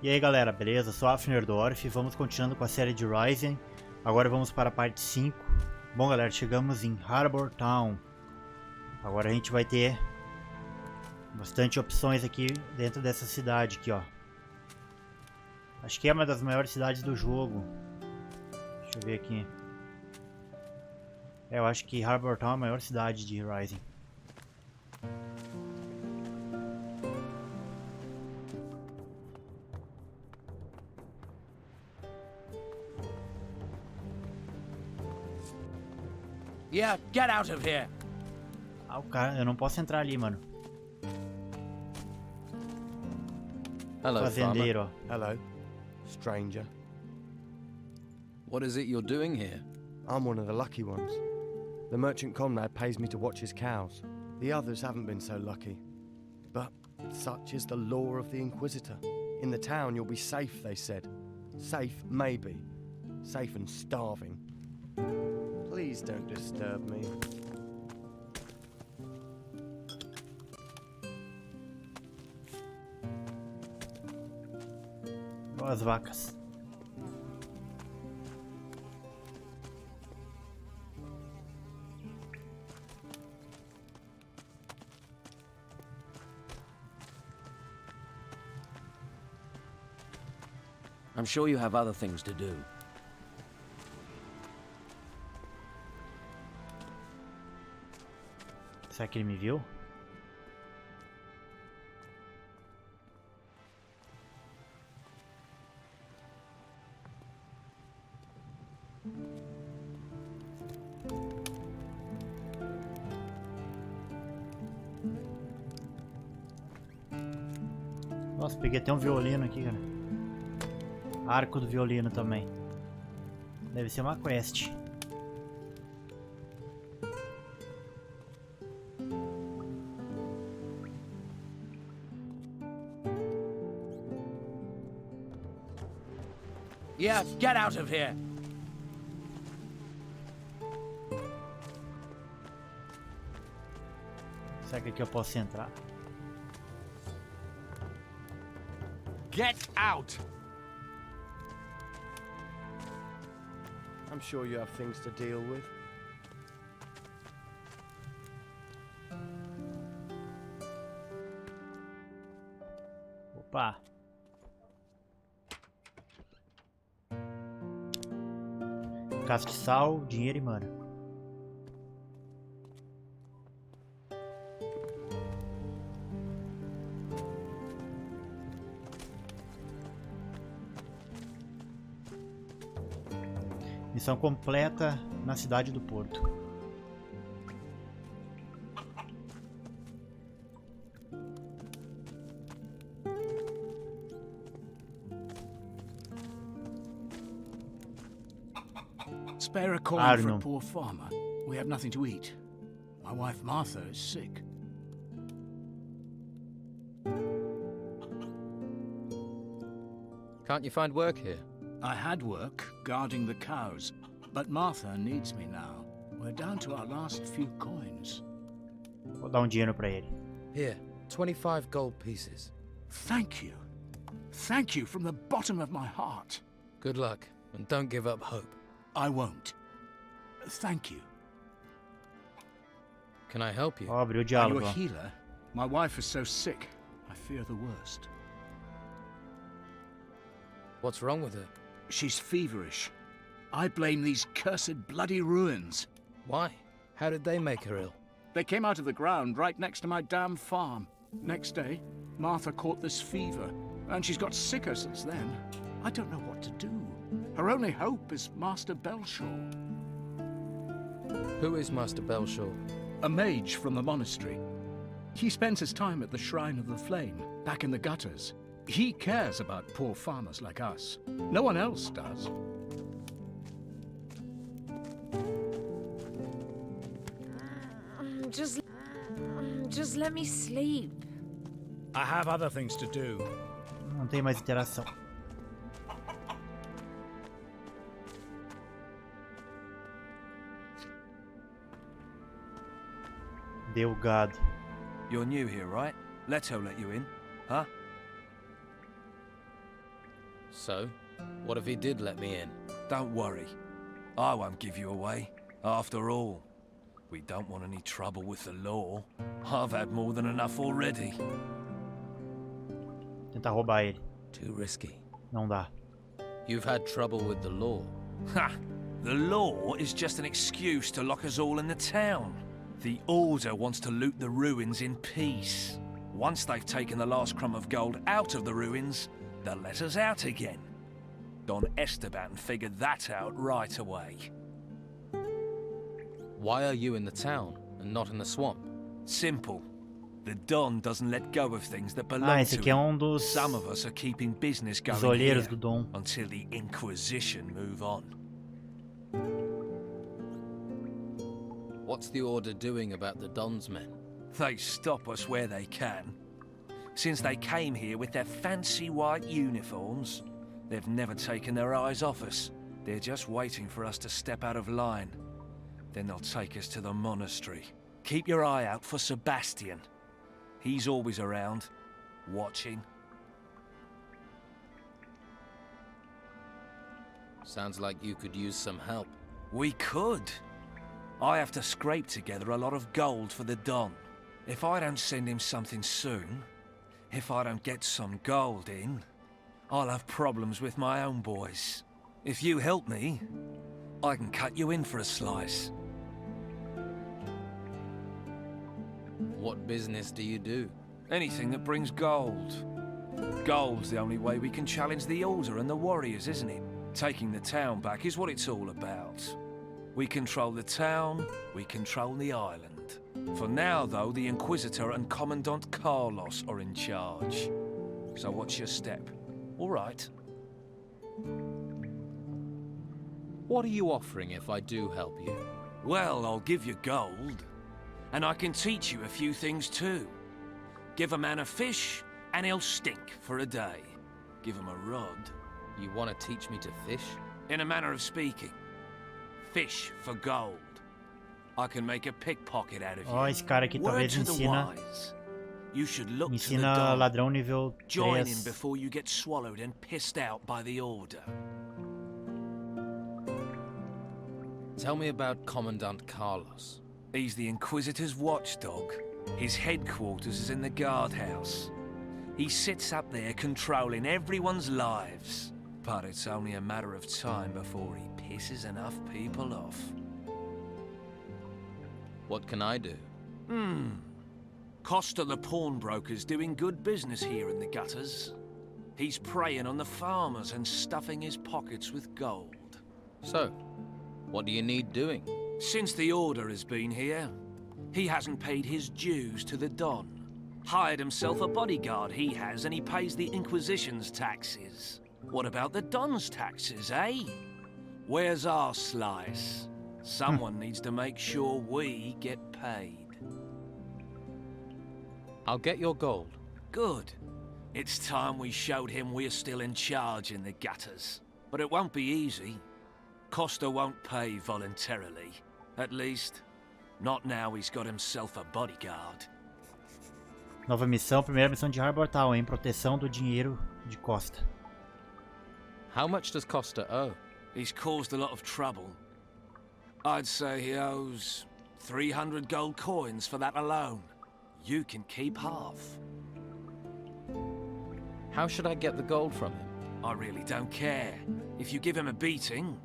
E aí galera, beleza? Sou Afnerdorf, vamos continuando com a série de Rising. Agora vamos para a parte 5. Bom galera, chegamos em Harbour Town. Agora a gente vai ter bastante opções aqui dentro dessa cidade aqui, ó. Acho que é uma das maiores cidades do jogo. Deixa eu ver aqui. Eu acho que Harbour Town é a maior cidade de Rising. Yeah, get out of here. Ah, o cara, eu não posso entrar ali, mano. Hello, Fazendeiro, ó. Hello, stranger. What is it you're doing here? I'm one of the lucky ones. The merchant comrade pays me to watch his cows. The others haven't been so lucky. But such is the law of the Inquisitor. In the town you'll be safe, they said. Safe, maybe. Safe and starving. Please don't disturb me. Boas vacas. I'm sure you have other things to do. Será que ele me viu? Nossa, peguei até um violino aqui, cara. Arco do violino também. Deve ser uma quest. Yeah, get out of here. Será que aqui eu posso entrar? Get out. I'm sure you have things to deal with. Opa! Castiçal, dinheiro e mana. Missão completa na cidade do Porto. Spare a coin for a poor farmer. We have nothing to eat. My wife Martha is sick. Can't you find work here? I had work guarding the cows, but Martha needs me now. We're down to our last few coins. Vou dar dinheiro pra ele. Here, 25 gold pieces. Thank you. Thank you from the bottom of my heart. Good luck, and don't give up hope. I won't. Thank you. Can I help you? Ó, abriu o Are you diálogo. a healer? My wife is so sick. I fear the worst. What's wrong with her? She's feverish. I blame these cursed bloody ruins. Why? How did they make her ill? They came out of the ground right next to my damn farm. Next day, Martha caught this fever, and she's got sicker since then. I don't know what to do. Her only hope is Master Belshaw. Who is Master Belshaw? A mage from the monastery. He spends his time at the Shrine of the Flame, back in the gutters. He cares about poor farmers like us. No one else does. Just let me sleep. I have other things to do. Não tem mais interação. Deu gado. You're new here, right? Leto let you in, huh? So, what if he did let me in? Don't worry. I won't give you away. After all, we don't want any trouble with the law. I've had more than enough already. Tentar roubar ele. Too risky. Não dá. You've had trouble with the law. Ha! The law is just an excuse to lock us all in the town. The Order wants to loot the ruins in peace. Once they've taken the last crumb of gold out of the ruins, they'll let us out again. Don Esteban figured that out right away. Why are you in the town and not in the swamp? Simple. The Don doesn't let go of things that belong Ah, esse to aqui é him. dos Some of us are keeping business going olheiros here do Dom. until the Inquisition move on. What's the Order doing about the Don's men? They stop us where they can. Since they came here with their fancy white uniforms, they've never taken their eyes off us. They're just waiting for us to step out of line. Then they'll take us to the monastery. Keep your eye out for Sebastian. He's always around, watching. Sounds like you could use some help. We could. I have to scrape together a lot of gold for the Don. If I don't send him something soon, if I don't get some gold in, I'll have problems with my own boys. If you help me, I can cut you in for a slice. What business do you do? Anything that brings gold. Gold's the only way we can challenge the Order and the warriors, isn't it? Taking the town back is what it's all about. We control the town, we control the island. For now, though, the Inquisitor and Commandant Carlos are in charge. So what's your step? All right. What are you offering if I do help you? Well, I'll give you gold. And I can teach you a few things too. Give a man a fish, and he'll stink for a day. Give him a rod. You want to teach me to fish? In a manner of speaking. Fish for gold. I can make a pickpocket out of you. Ó, esse cara aqui talvez Word to the ensina wise. You should look to the ensina Don. ladrão nível Join 3. him before you get swallowed and pissed out by the Order. Tell me about Commandant Carlos. He's the Inquisitor's watchdog. His headquarters is in the guardhouse. He sits up there controlling everyone's lives. But it's only a matter of time before he pisses enough people off. What can I do? Costa the pawnbroker's doing good business here in the gutters. He's preying on the farmers and stuffing his pockets with gold. So, what do you need doing? Since the Order has been here, he hasn't paid his dues to the Don. Hired himself a bodyguard, he has, and he pays the Inquisition's taxes. What about the Don's taxes, eh? Where's our slice? Someone needs to make sure we get paid. I'll get your gold. Good. It's time we showed him we're still in charge in the gutters. But it won't be easy. Costa won't pay voluntarily. At least, not now he's got himself a bodyguard. Nova missão, primeira missão de Harbour Town, em proteção do dinheiro de Costa. How much does Costa owe? He's caused a lot of trouble. I'd say he owes 300 gold coins for that alone. You can keep half. How should I get the gold from him? I really don't care. If you give him a beating,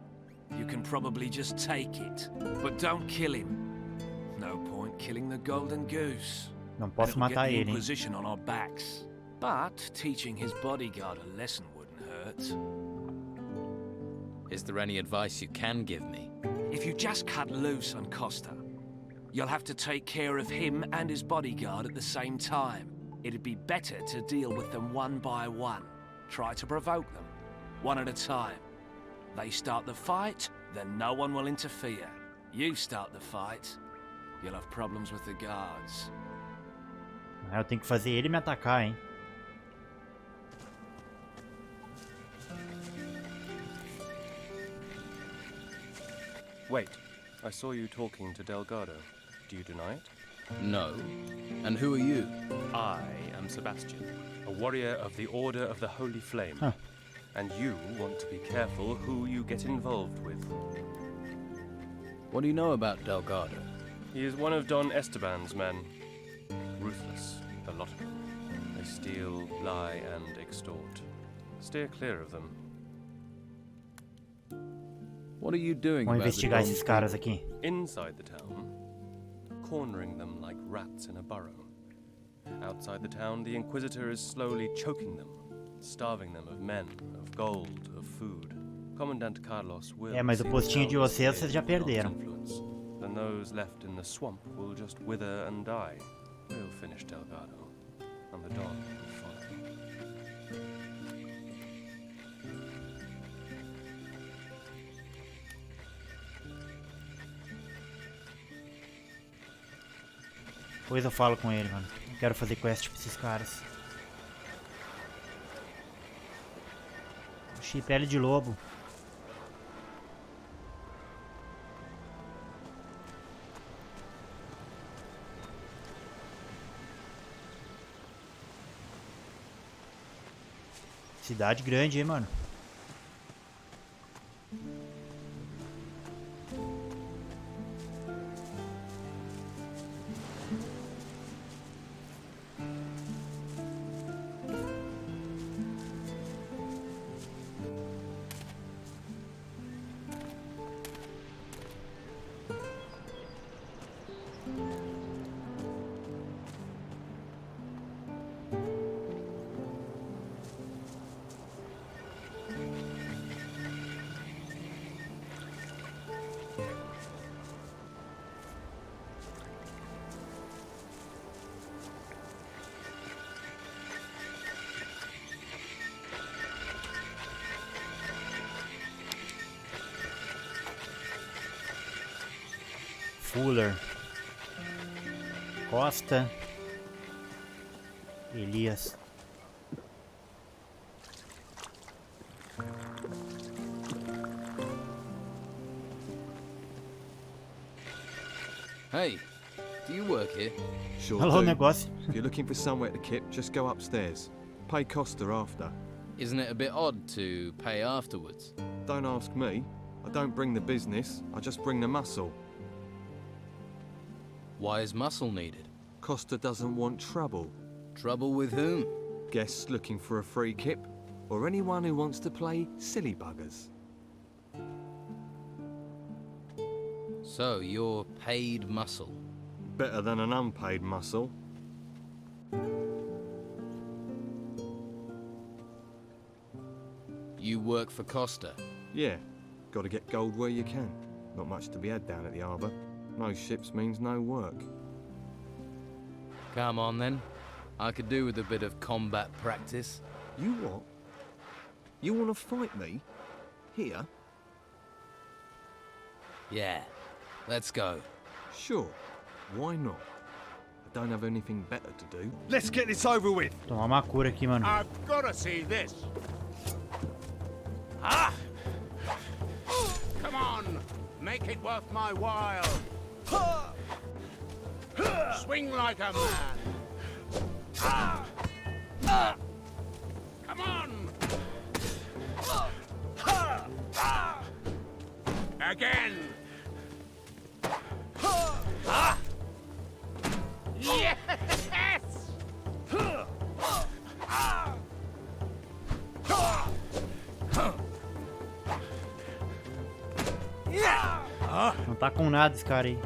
you can probably just take it. But don't kill him. No point killing the golden goose. Não posso It'll matar get the ele, hein? Inquisition on our backs. But teaching his bodyguard a lesson wouldn't hurt. Is there any advice you can give me? If you just cut loose on Costa, you'll have to take care of him and his bodyguard at the same time. It'd be better to deal with them one by one. Try to provoke them, one at a time. They start the fight, then no one will interfere. You start the fight, you'll have problems with the guards. Eu tenho que fazer ele me atacar, hein? Wait, I saw you talking to Delgado. Do you deny it? No. And who are you? I am Sebastian, a warrior of the Order of the Holy Flame. Huh. And you want to be careful who you get involved with. What do you know about Delgado? He is one of Don Esteban's men. Ruthless, a lot of them. They steal, lie, and extort. Steer clear of them. What are you doing Vamos about investigar the esses caras aqui. Inside the town, cornering them like rats in a burrow. Outside the town, the Inquisitor is slowly choking them, starving them of men, of gold, of food. Commandant Carlos will Mas o postinho de vocês já perderam. Then those left in the swamp will just wither and die. We'll finish Delgado, and the Don will follow. Depois eu falo com ele, mano. Eu quero fazer quest pra esses caras. Oxi, pele de lobo. Cidade grande, hein, mano. Fuller, Costa, Elias. Hey, do you work here? Sure Alô, do. negócio. If you're looking for somewhere to kip, just go upstairs. Pay Costa after. Isn't it a bit odd to pay afterwards? Don't ask me. I don't bring the business, I just bring the muscle. Why is muscle needed? Costa doesn't want trouble. Trouble with whom? Guests looking for a free kip, or anyone who wants to play silly buggers. So, you're paid muscle. Better than an unpaid muscle. You work for Costa. Yeah, gotta get gold where you can. Not much to be had down at the harbour. No ships means no work. Come on then. I could do with a bit of combat practice. You what? You want to fight me? Here? Yeah, let's go. Sure. Why not? I don't have anything better to do. Let's get this over with. Tomar uma cura aqui, mano. I've got to see this. Ah! Come on! Make it worth my while! Swing like a man! Come on! Again! Yes! Não tá com nada esse cara aí.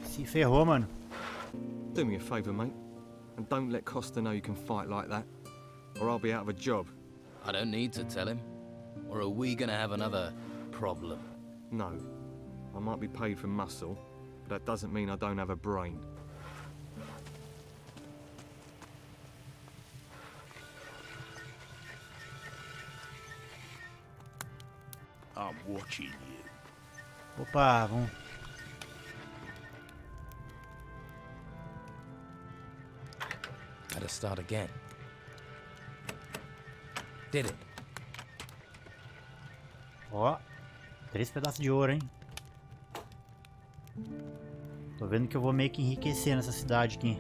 Se ferrou, mano. Do me a favour, mate, and don't let Costa know you can fight like that, or I'll be out of a job. I don't need to tell him. Or are we gonna have another problem? No, I might be paid for muscle, but that doesn't mean I don't have a brain. I'm watching you. Opa, vamos. Better start again. Did it. Ó, 3 pedaços de ouro, hein? Tô vendo que eu vou meio que enriquecer nessa cidade aqui.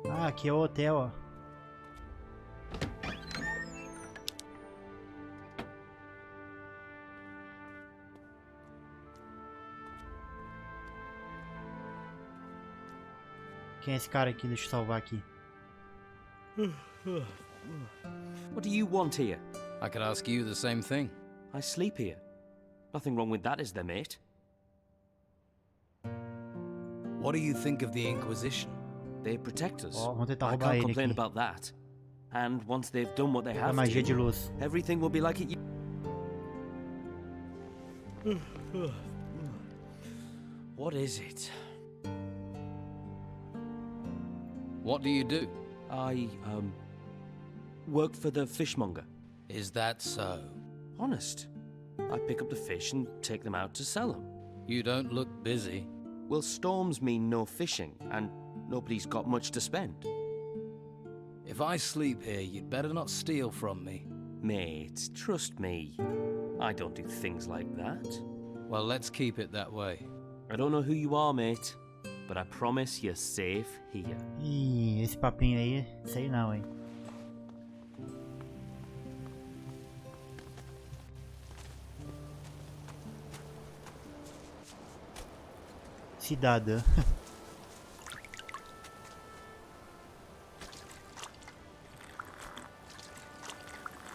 Ah, aqui é o hotel, ó. Quem é esse cara aqui? Deixa eu salvar aqui. What do you want here? I could ask you the same thing. I sleep here. Nothing wrong with that, is there, mate? What do you think of the Inquisition? They protect us. Ó, vamos tentar I roubar can't ele complain aqui. about that. And once they've done what they A have magia de to, luz. everything will be like it. What is it? What do you do? I work for the fishmonger. Is that so? Honest. I pick up the fish and take them out to sell them. You don't look busy. Well, storms mean no fishing, and nobody's got much to spend. If I sleep here, you'd better not steal from me. Mate, trust me. I don't do things like that. Well, let's keep it that way. I don't know who you are, mate, but I promise you're safe here. Ih, esse papinho aí, sei não, hein. Cidadã.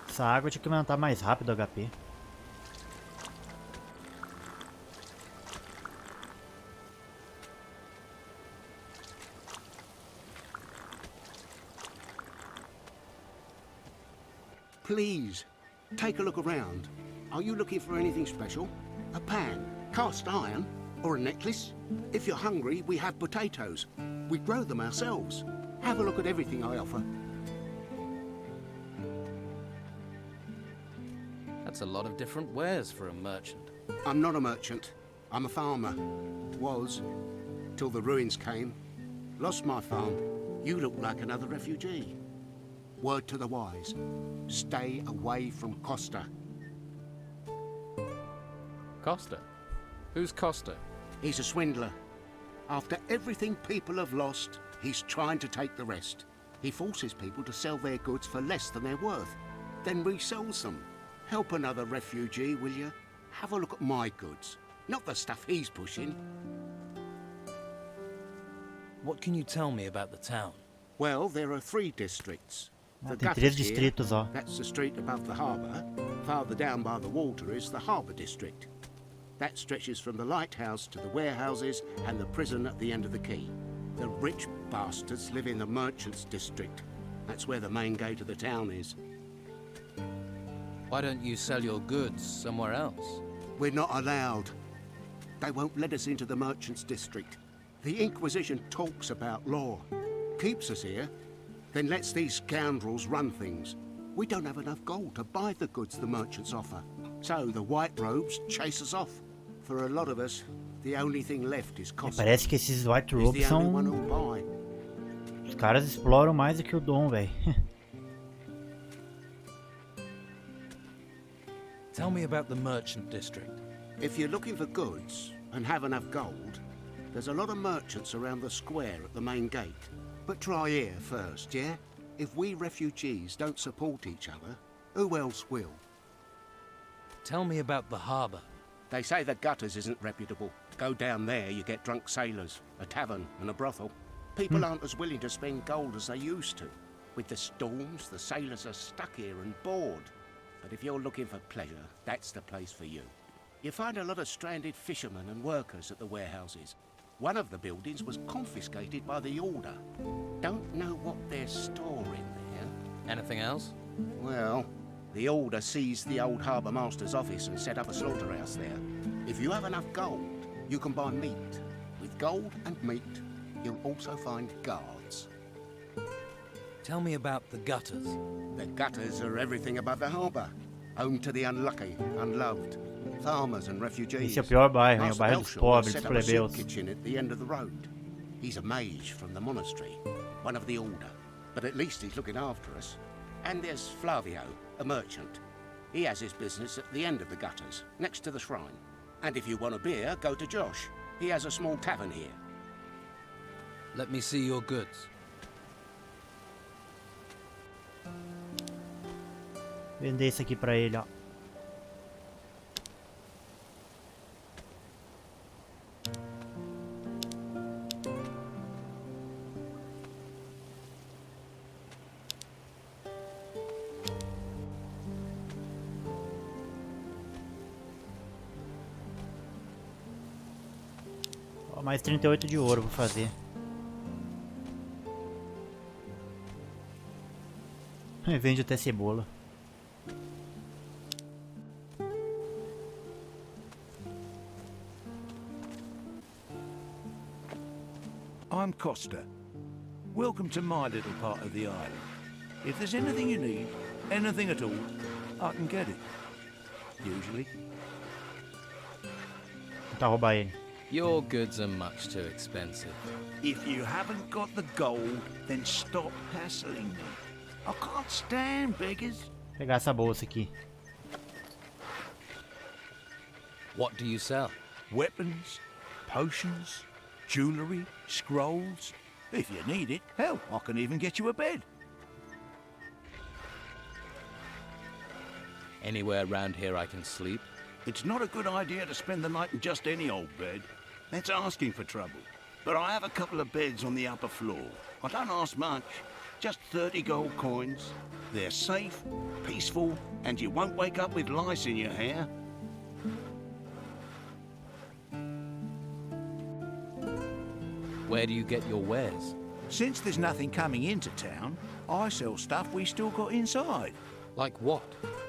Essa água tinha que aumentar mais rápido o HP. Please, take a look around. Are you looking for anything special? A pan, cast iron, or a necklace? If you're hungry, we have potatoes. We grow them ourselves. Have a look at everything I offer. That's a lot of different wares for a merchant. I'm not a merchant. I'm a farmer. Was, till the ruins came. Lost my farm. You look like another refugee. Word to the wise. Stay away from Costa. Costa? Who's Costa? He's a swindler. After everything people have lost, he's trying to take the rest. He forces people to sell their goods for less than they're worth, then resells them. Help another refugee, will you? Have a look at my goods, not the stuff he's pushing. What can you tell me about the town? Well, there are 3 districts. Ah, The tem 3 gutters here, distritos, ó. that's the street above the harbour. Farther down by the water is the harbour district. That stretches from the lighthouse to the warehouses and the prison at the end of the quay. The rich bastards live in the merchants' district. That's where the main gate of the town is. Why don't you sell your goods somewhere else? We're not allowed. They won't let us into the merchants' district. The Inquisition talks about law, keeps us here, then lets these scoundrels run things. We don't have enough gold to buy the goods the merchants offer. So the white robes chase us off. For a lot of us, the only thing left is cost. Parece que esses White He's Robes the only one são... who'll buy. Os caras exploram mais do que o Dom, velho. Tell me about the merchant district. If you're looking for goods and have enough gold, there's a lot of merchants around the square at the main gate. But try here first, yeah? If we refugees don't support each other, who else will? Tell me about the harbour. They say the gutters isn't reputable. Go down there, you get drunk sailors, a tavern and a brothel. People aren't as willing to spend gold as they used to. With the storms, the sailors are stuck here and bored. But if you're looking for pleasure, that's the place for you. You find a lot of stranded fishermen and workers at the warehouses. One of the buildings was confiscated by the Order. Don't know what they're storing there. Anything else? Well, the Order seized the old harbour master's office and set up a slaughterhouse there. If you have enough gold, you can buy meat. With gold and meat, you'll also find guards. Tell me about the gutters. The gutters are everything above the harbour. Home to the unlucky, unloved, farmers and refugees. Esse é o pior bairro, hein? O Master bairro dos Belshore pobres, set dos up a soup plebeus. kitchen at the end of the road. He's a mage from the monastery, one of the Order, but at least he's looking after us. And there's Flavio, a merchant. He has his business at the end of the gutters, next to the shrine. And if you want a beer, go to Josh. He has a small tavern here. Let me see your goods. Vender isso aqui pra ele, ó. Ó, mais 38 de ouro vou fazer. Vende até cebola. I'm Costa. Welcome to my little part of the island. If there's anything you need, anything at all, I can get it. Usually. Tentar roubar ele. Your goods are much too expensive. If you haven't got the gold, then stop hassling me. I can't stand beggars. Vou pegar essa bolsa aqui. What do you sell? Weapons, potions, jewellery, scrolls. If you need it, hell, I can even get you a bed. Anywhere around here I can sleep? It's not a good idea to spend the night in just any old bed. That's asking for trouble. But I have a couple of beds on the upper floor. I don't ask much, just 30 gold coins. They're safe, peaceful, and you won't wake up with lice in your hair. Where do you get your wares? Since there's nothing coming into town, I sell stuff we still got inside. Like what?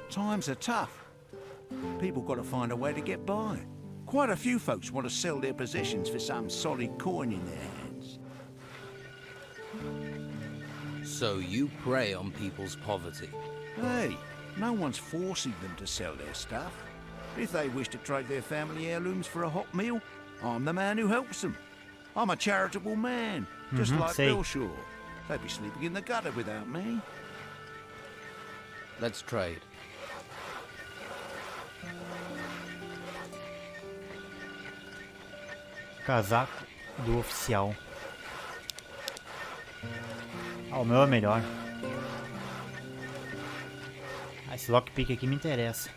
Times are tough. People got to find a way to get by. Quite a few folks want to sell their possessions for some solid coin in their hands. So you prey on people's poverty. Hey, no one's forcing them to sell their stuff. If they wish to trade their family heirlooms for a hot meal, I'm the man who helps them. I'm a charitable man, just like sei. Belshore. They'd be sleeping in the gutter without me. Let's trade. Casaco do oficial. Ah, o meu é melhor. Ah, esse lockpick aqui me interessa.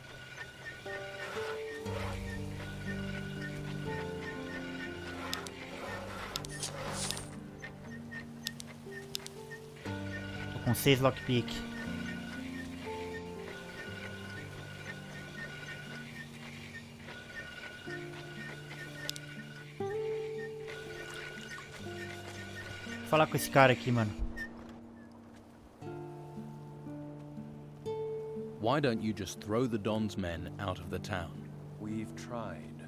Tô com 6 lockpick. Vou falar com esse cara aqui, mano. Why don't you just throw the Don's men out of the town? We've tried.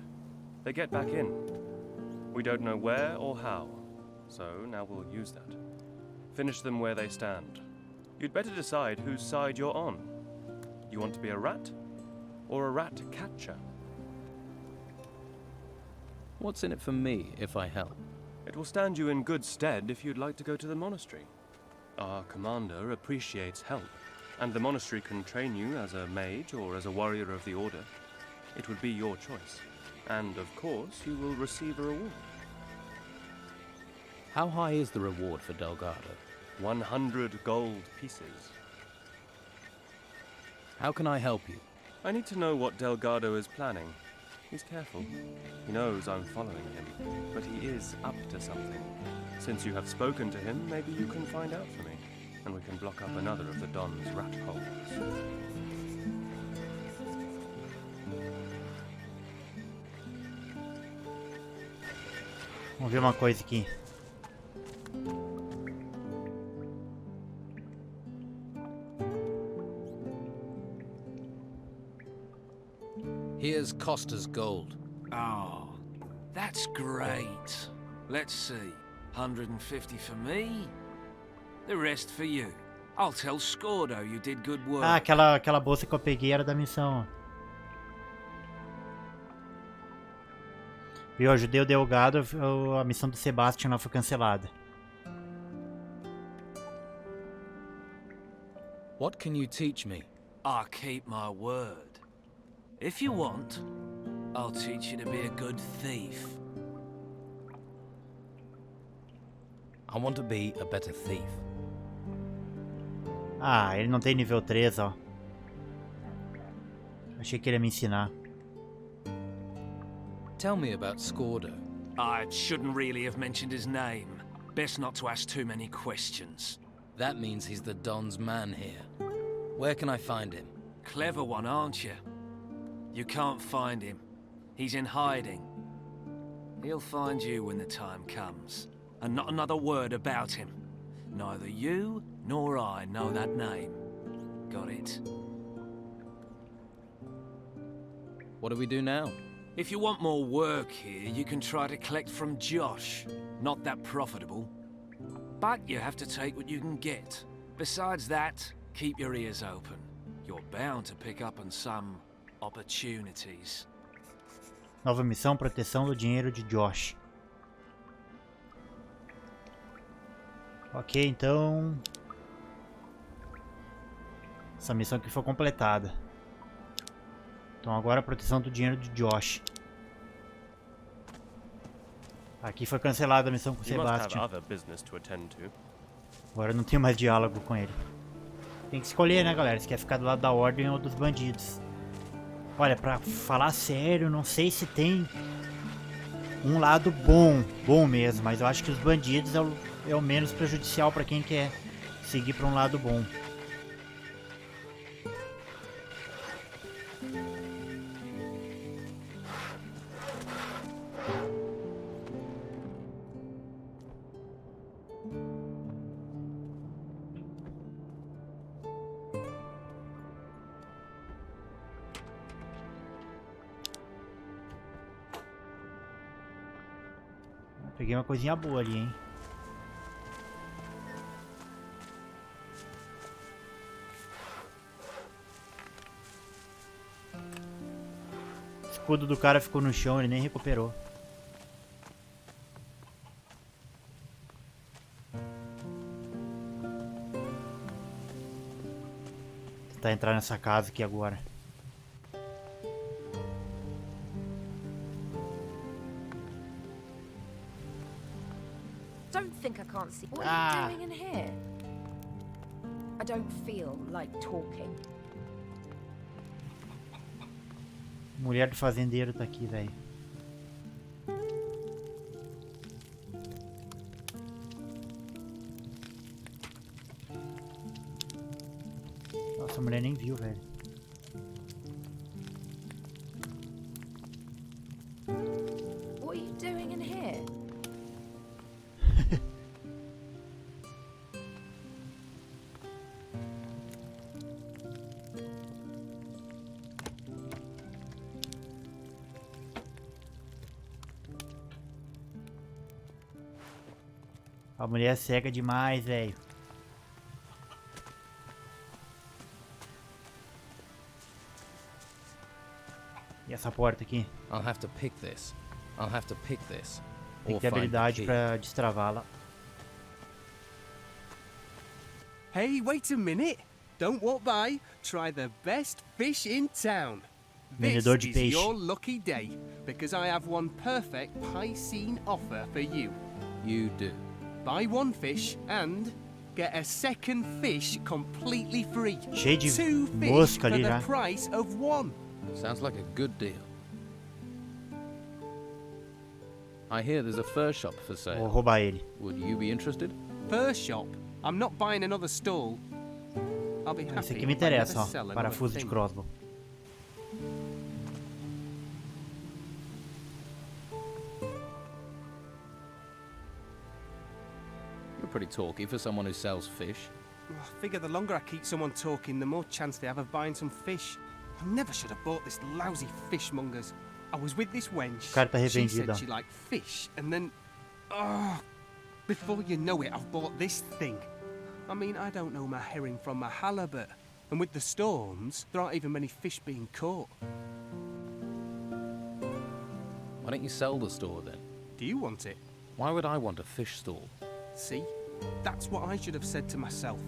They get back in. We don't know where or how, so now we'll use that. Finish them where they stand. You'd better decide whose side you're on. You want to be a rat or a rat catcher? What's in it for me if I help? It will stand you in good stead if you'd like to go to the monastery. Our commander appreciates help, and the monastery can train you as a mage or as a warrior of the Order. It would be your choice. And, of course, you will receive a reward. How high is the reward for Delgado? 100 gold pieces. How can I help you? I need to know what Delgado is planning. He's careful. He knows I'm following him, but he is up to something. Since you have spoken to him, maybe you can find out for me, and we can block up another of the Don's rat holes. Vamos ver uma coisa aqui. Here's Costa's gold. Oh, that's great. Let's see. 150 for me. The rest for you. I'll tell Scordo you did good work. Ah, aquela bolsa que eu peguei era da missão. Eu ajudei o Delgado, a missão do Sebastian lá foi cancelada. What can you teach me? I'll keep my word. If you want, I'll teach you to be a good thief. I want to be a better thief. Ah, ele não tem nível 3, ó. Achei que ele ia me ensinar. Tell me about Scordo. I shouldn't really have mentioned his name. Best not to ask too many questions. That means he's the Don's man here. Where can I find him? Clever one, aren't you? You can't find him. He's in hiding. He'll find you when the time comes. And not another word about him. Neither you nor I know that name. Got it? What do we do now? If you want more work here, you can try to collect from Josh. Not that profitable. But you have to take what you can get. Besides that, keep your ears open. You're bound to pick up on some opportunities. Nova missão, proteção do dinheiro de Josh. Ok, então... essa missão aqui foi completada. Então agora a proteção do dinheiro de Josh. Aqui foi cancelada a missão com o Sebastian. Agora não tenho mais diálogo com ele. Tem que escolher, né, galera? Se quer ficar do lado da ordem ou dos bandidos. Olha, pra falar sério, não sei se tem um lado bom mesmo. Mas eu acho que os bandidos é o menos prejudicial pra quem quer seguir pra um lado bom. Peguei uma coisinha boa ali, hein? O escudo do cara ficou no chão, ele nem recuperou. Vou tentar entrar nessa casa aqui agora. Don't think I can't see. What are you doing in here? I don't feel like talking. Mulher do fazendeiro tá aqui, velho. Nossa, a mulher nem viu, velho. What are you doing in here? A mulher é cega demais, velho. E essa porta aqui? I'll have to pick this. I'll have to pick this. Tem que ter habilidade pra destravá-la. Hey, wait a minute. Don't walk by. Try the best fish in town. This Vendedor de is peixe. your lucky day, because I have one perfect Piscine offer for you. You do. Buy one fish and get a second fish completely free. Cheio de Two fish mosca for ali the já. price of one. Sounds like a good deal. I hear there's a fur shop for Vou sale. roubar ele. Would you be interested? Fur shop? I'm not buying another stall. I'll be happy Esse aqui me if I never interessa, ó. sell another Parafuso de thing. crossbow. You're pretty talky for someone who sells fish. I figure the longer I keep someone talking, the more chance they have of buying some fish. I never should have bought this lousy fishmonger's. I was with this wench. O cara tá She arrependido, said ó. she liked fish, and then... Oh, before you know it, I've bought this thing. I mean, I don't know my herring from my halibut. And with the storms, there aren't even many fish being caught. Why don't you sell the store then? Do you want it? Why would I want a fish stall? See? That's what I should have said to myself.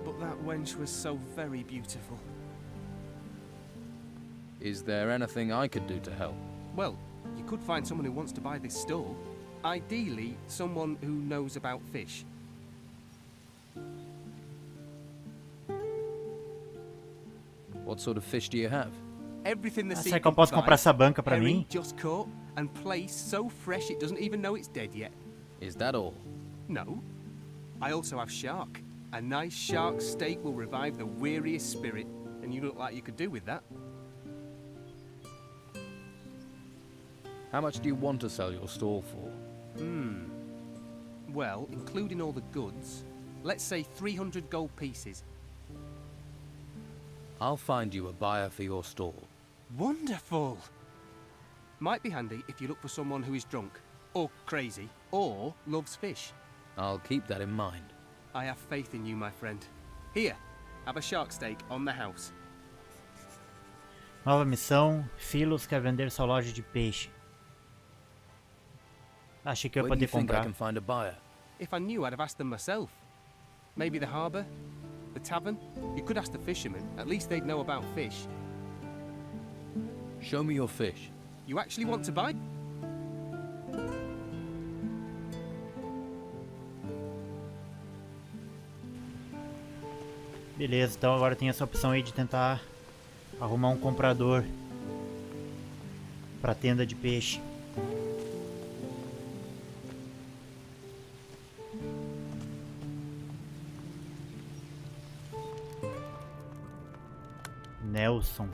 But that wench was so very beautiful. Is there anything I could do to help? Well, you could find someone who wants to buy this stall. Ideally, someone who knows about fish. What sort of fish do you have? Everything the sea Será que eu can posso comprar provide. essa banca pra Herring mim? just caught and placed so fresh it doesn't even know it's dead yet. Is that all? No. I also have shark. A nice shark steak will revive the weariest spirit, and you look like you could do with that. How much do you want to sell your stall for? Well, including all the goods, let's say 300 gold pieces. I'll find you a buyer for your stall. Wonderful! Might be handy if you look for someone who is drunk, or crazy, or loves fish. I'll keep that in mind. I have faith in you, my friend. Here, have a shark steak on the house. Nova missão. Philos quer vender sua loja de peixe. Achei que eu ia Where do you poder think I comprar. can find a buyer? If I knew, I'd have asked them myself. Maybe the harbour? The tavern? You could ask the fishermen. At least they'd know about fish. Show me your fish. You actually want to buy? Beleza, então agora tem essa opção aí de tentar arrumar um comprador pra tenda de peixe. Nelson.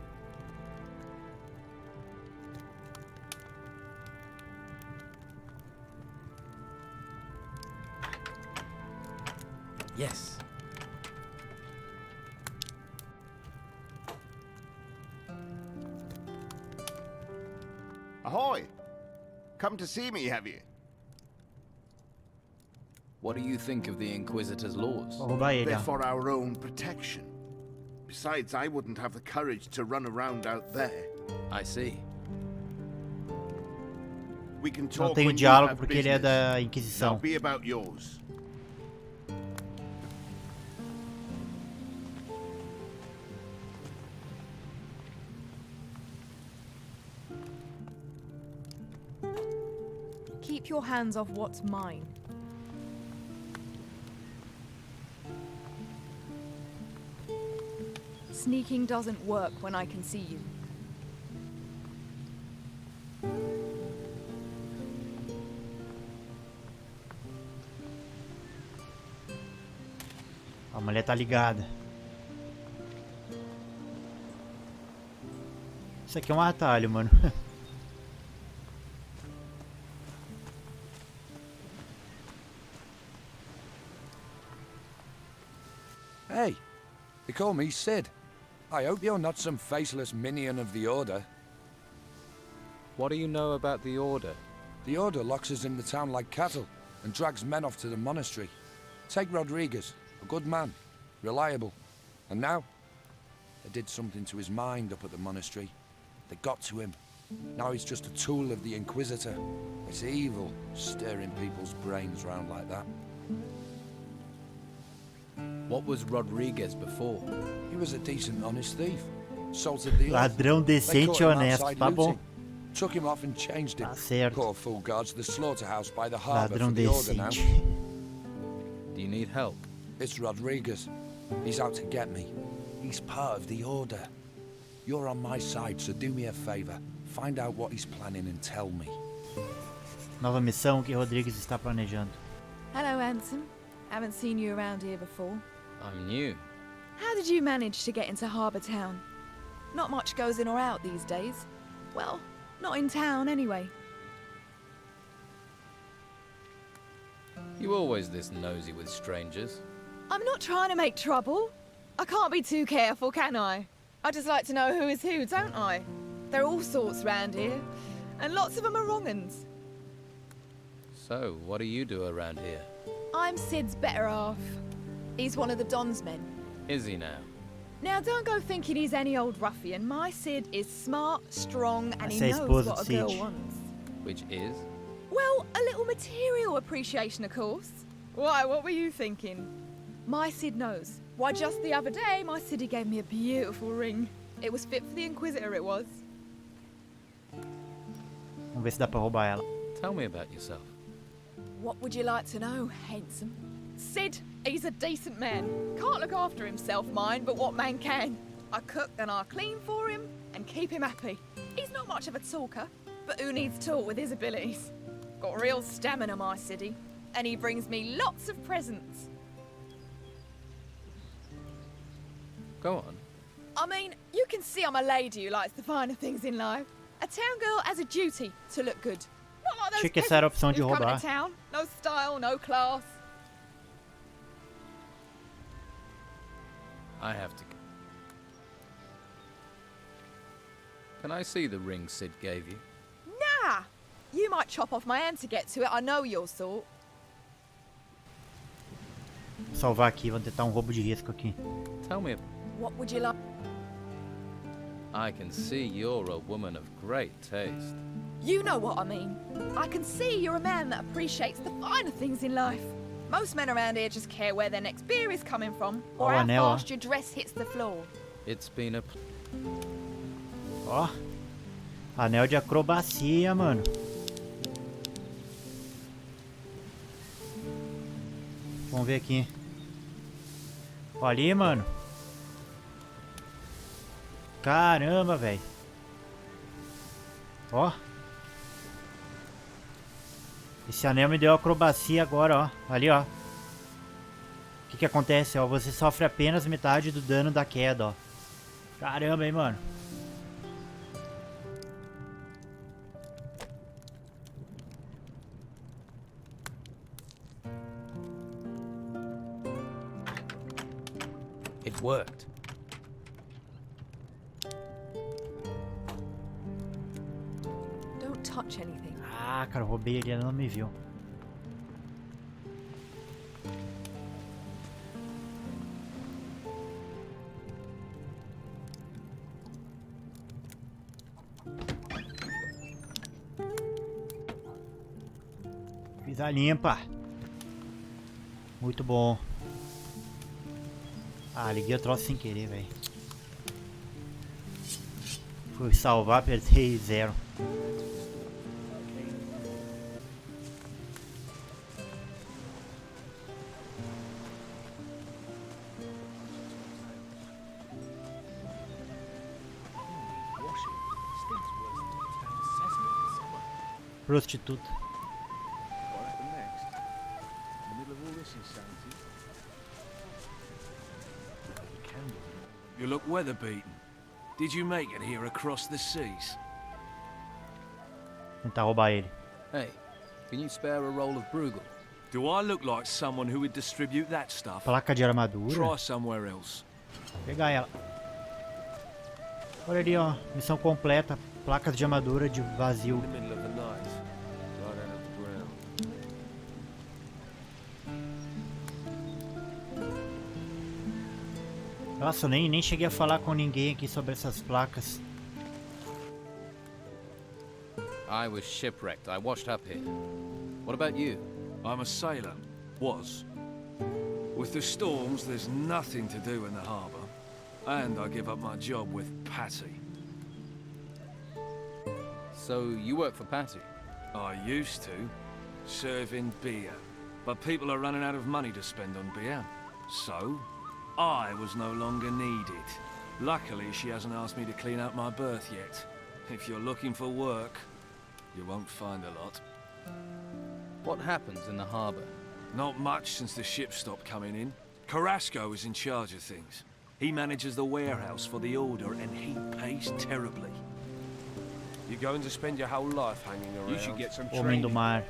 Yes. Ahoy! Come to see me, have you? What do you think of the Inquisitor's laws? Vou roubar ele, They're ó. for our own protection. Besides, I wouldn't have the courage to run around out there. I see. We can Não talk tenho when you diálogo have porque ele é business. da Now Inquisição. be about yours. Keep your hands off what's mine. Sneaking doesn't work when I can see you. A mulher tá ligada. Isso aqui é um atalho, mano. Hey, they call me Sid. I hope you're not some faceless minion of the Order. What do you know about the Order? The Order locks us in the town like cattle and drags men off to the monastery. Take Rodriguez, a good man, reliable. And now, they did something to his mind up at the monastery. They got to him. Now he's just a tool of the Inquisitor. It's evil, stirring people's brains round like that. What was Rodriguez before? He was a decent, honest thief. Salted the earth. Ladrão They decente caught e him honesto, outside tá bom? looting. Took him off and changed him. Tá certo. Poor fool guards the slaughterhouse by the harbour for Ladrão the Order now. decente. Do you need help? It's Rodriguez. He's out to get me. He's part of the Order. You're on my side, so do me a favour. Find out what he's planning and tell me. Nova missão que Rodrigues está planejando. Hello, handsome. Haven't seen you around here before. I'm new. How did you manage to get into Harbour Town? Not much goes in or out these days. Well, not in town anyway. You always this nosy with strangers. I'm not trying to make trouble. I can't be too careful, can I? I just like to know who is who, don't I? There are all sorts round here, and lots of them are wrong-uns. So, what do you do around here? I'm Sid's better half. He's one of the Don's men. Is he now? Now, don't go thinking he's any old ruffian. My Sid is smart, strong, and he Say knows what a Siege. girl wants. Which is? Well, a little material appreciation, of course. Why, what were you thinking? My Sid knows. Why, just the other day, my Siddy gave me a beautiful ring. It was fit for the Inquisitor, it was. Vamos ver se dá pra roubar ela. Tell me about yourself. What would you like to know, handsome? Sid, he's a decent man. Can't look after himself, mind, but what man can? I cook and I clean for him and keep him happy. He's not much of a talker, but who needs talk with his abilities? Got real stamina, my Siddy, and he brings me lots of presents. Go on. I mean, you can see I'm a lady who likes the finer things in life. A town girl has a duty to look good. Not like those Achei que essa era a peasants opção de who've come roubar. to town. No style, no class. I have to. Can I see the ring Sid gave you? Nah! You might chop off my hand to get to it, I know your sort. Salvar aqui, vamos tentar roubo de risco aqui. Tell me. What would you like? I can see you're a woman of great taste. You know what I mean. I can see you're a man that appreciates the finer things in life. Most men around here just care where their next beer is coming from, or how anel, ó. fast your dress hits the floor. It's been a. Ó. Anel de acrobacia, mano. Vamos ver aqui. Olha ali, mano. Caramba, velho. Ó. Esse anel me deu acrobacia agora, ó. Ali, ó. O que acontece, ó? Você sofre apenas metade do dano da queda, ó. Caramba, hein, mano. It worked. Don't touch anything. Ah, cara, eu roubei ele, ela não me viu. Fiz a limpa. Muito bom. Ah, liguei o troço sem querer, velho. Fui salvar, apertei 0. Prostituta. You look weather-beaten. Did you make it here across the seas? Tentar roubar ele. Hey, can you spare a roll of Bruegel? Do I look like someone who would distribute that stuff? Placa de armadura. Try somewhere else. Vou pegar ela. Olha ali, ó. Missão completa. Placas de armadura de vazio. Nossa, eu nem cheguei a falar com ninguém aqui sobre essas placas. I was shipwrecked. I washed up here. What about you? I'm a sailor. Was. With the storms, there's nothing to do in the harbour. And I give up my job with Patty. So you work for Parte? I used to. Serving beer. But people are running out of money to spend on beer. So, I was no longer needed. Luckily, she hasn't asked me to clean out my berth yet. If you're looking for work, you won't find a lot. What happens in the harbour? Not much since the ships stopped coming in. Carrasco is in charge of things. He manages the warehouse for the Order, and he pays terribly. You're going to spend your whole life hanging around? You should get some Homem do training. mar.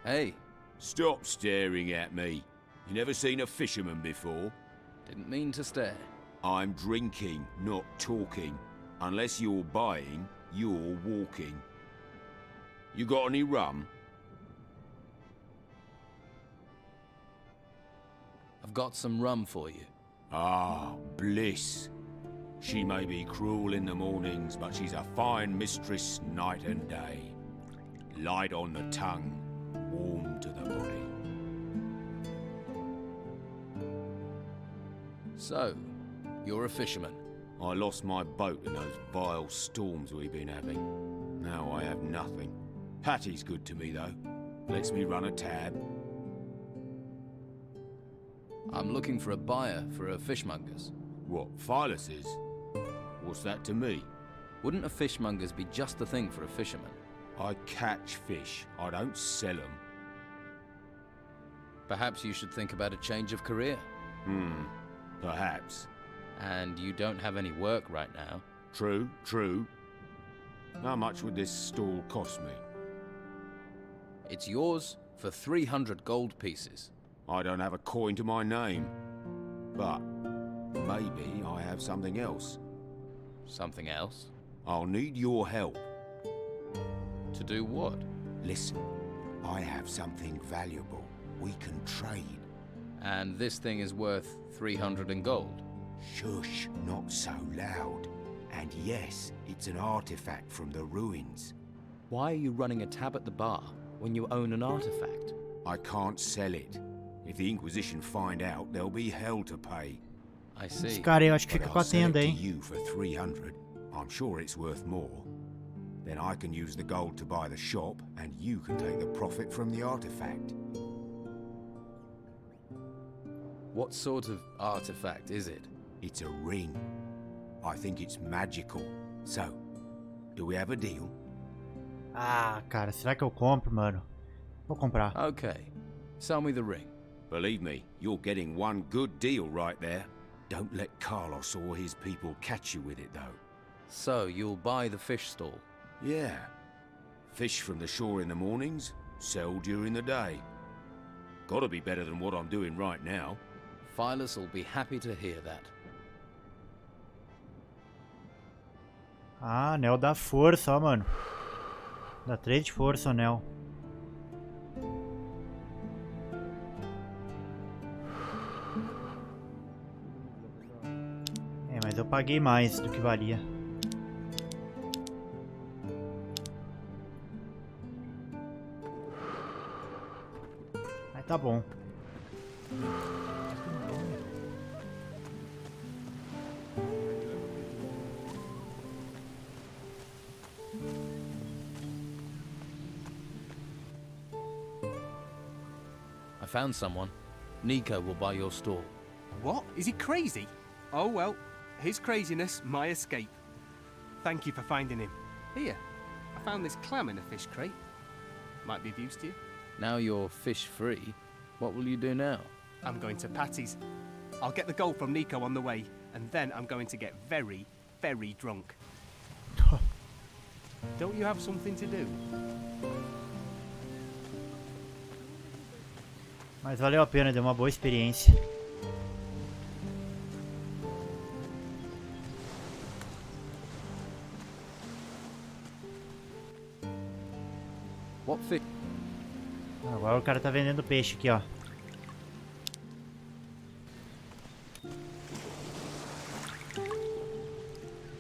Hey, Stop staring at me. You never seen a fisherman before? didn't mean to stare. I'm drinking, not talking. Unless you're buying, you're walking. You got any rum? I've got some rum for you. Ah, bliss. She may be cruel in the mornings, but she's a fine mistress night and day. Light on the tongue, warm to the body. So, you're a fisherman. I lost my boat in those vile storms we've been having. Now I have nothing. Patty's good to me, though. Lets me run a tab. I'm looking for a buyer for a fishmonger's. What, Philus's? What's that to me? Wouldn't a fishmonger's be just the thing for a fisherman? I catch fish. I don't sell them. Perhaps you should think about a change of career. Perhaps. And you don't have any work right now. True, true. How much would this stall cost me? It's yours for 300 gold pieces. I don't have a coin to my name. But maybe I have something else. Something else? I'll need your help. To do what? Listen, I have something valuable. We can trade. And this thing is worth 300 in gold. Shush, not so loud. And yes, it's an artifact from the ruins. Why are you running a tab at the bar when you own an artifact? I can't sell it. If the Inquisition find out, there'll be hell to pay. I see. Esse cara aí eu acho que fica But com a I'll sell it tenda, to hein? you for 300. I'm sure it's worth more. Then I can use the gold to buy the shop, and you can take the profit from the artifact. What sort of artifact is it? It's a ring. I think it's magical. So, do we have a deal? Ah, cara, será que eu compro, mano? Vou comprar. Okay. Sell me the ring. Believe me, you're getting one good deal right there. Don't let Carlos or his people catch you with it, though. So, you'll buy the fish stall? Yeah. Fish from the shore in the mornings, sell during the day. Gotta be better than what I'm doing right now. Philus will be happy to hear that. Ah, anel da força, ó, mano. Dá 3 de força o anel. É, mas eu paguei mais do que valia. Aí tá bom. I found someone. Nico will buy your stall. What? Is he crazy? Oh well, his craziness, my escape. Thank you for finding him. Here, I found this clam in a fish crate. Might be of use to you. Now you're fish free, what will you do now? I'm going to Patty's. I'll get the gold from Nico on the way, and then I'm going to get very, very drunk. Don't you have something to do? Mas valeu a pena, deu uma boa experiência. What fish? Agora o cara tá vendendo peixe aqui, ó.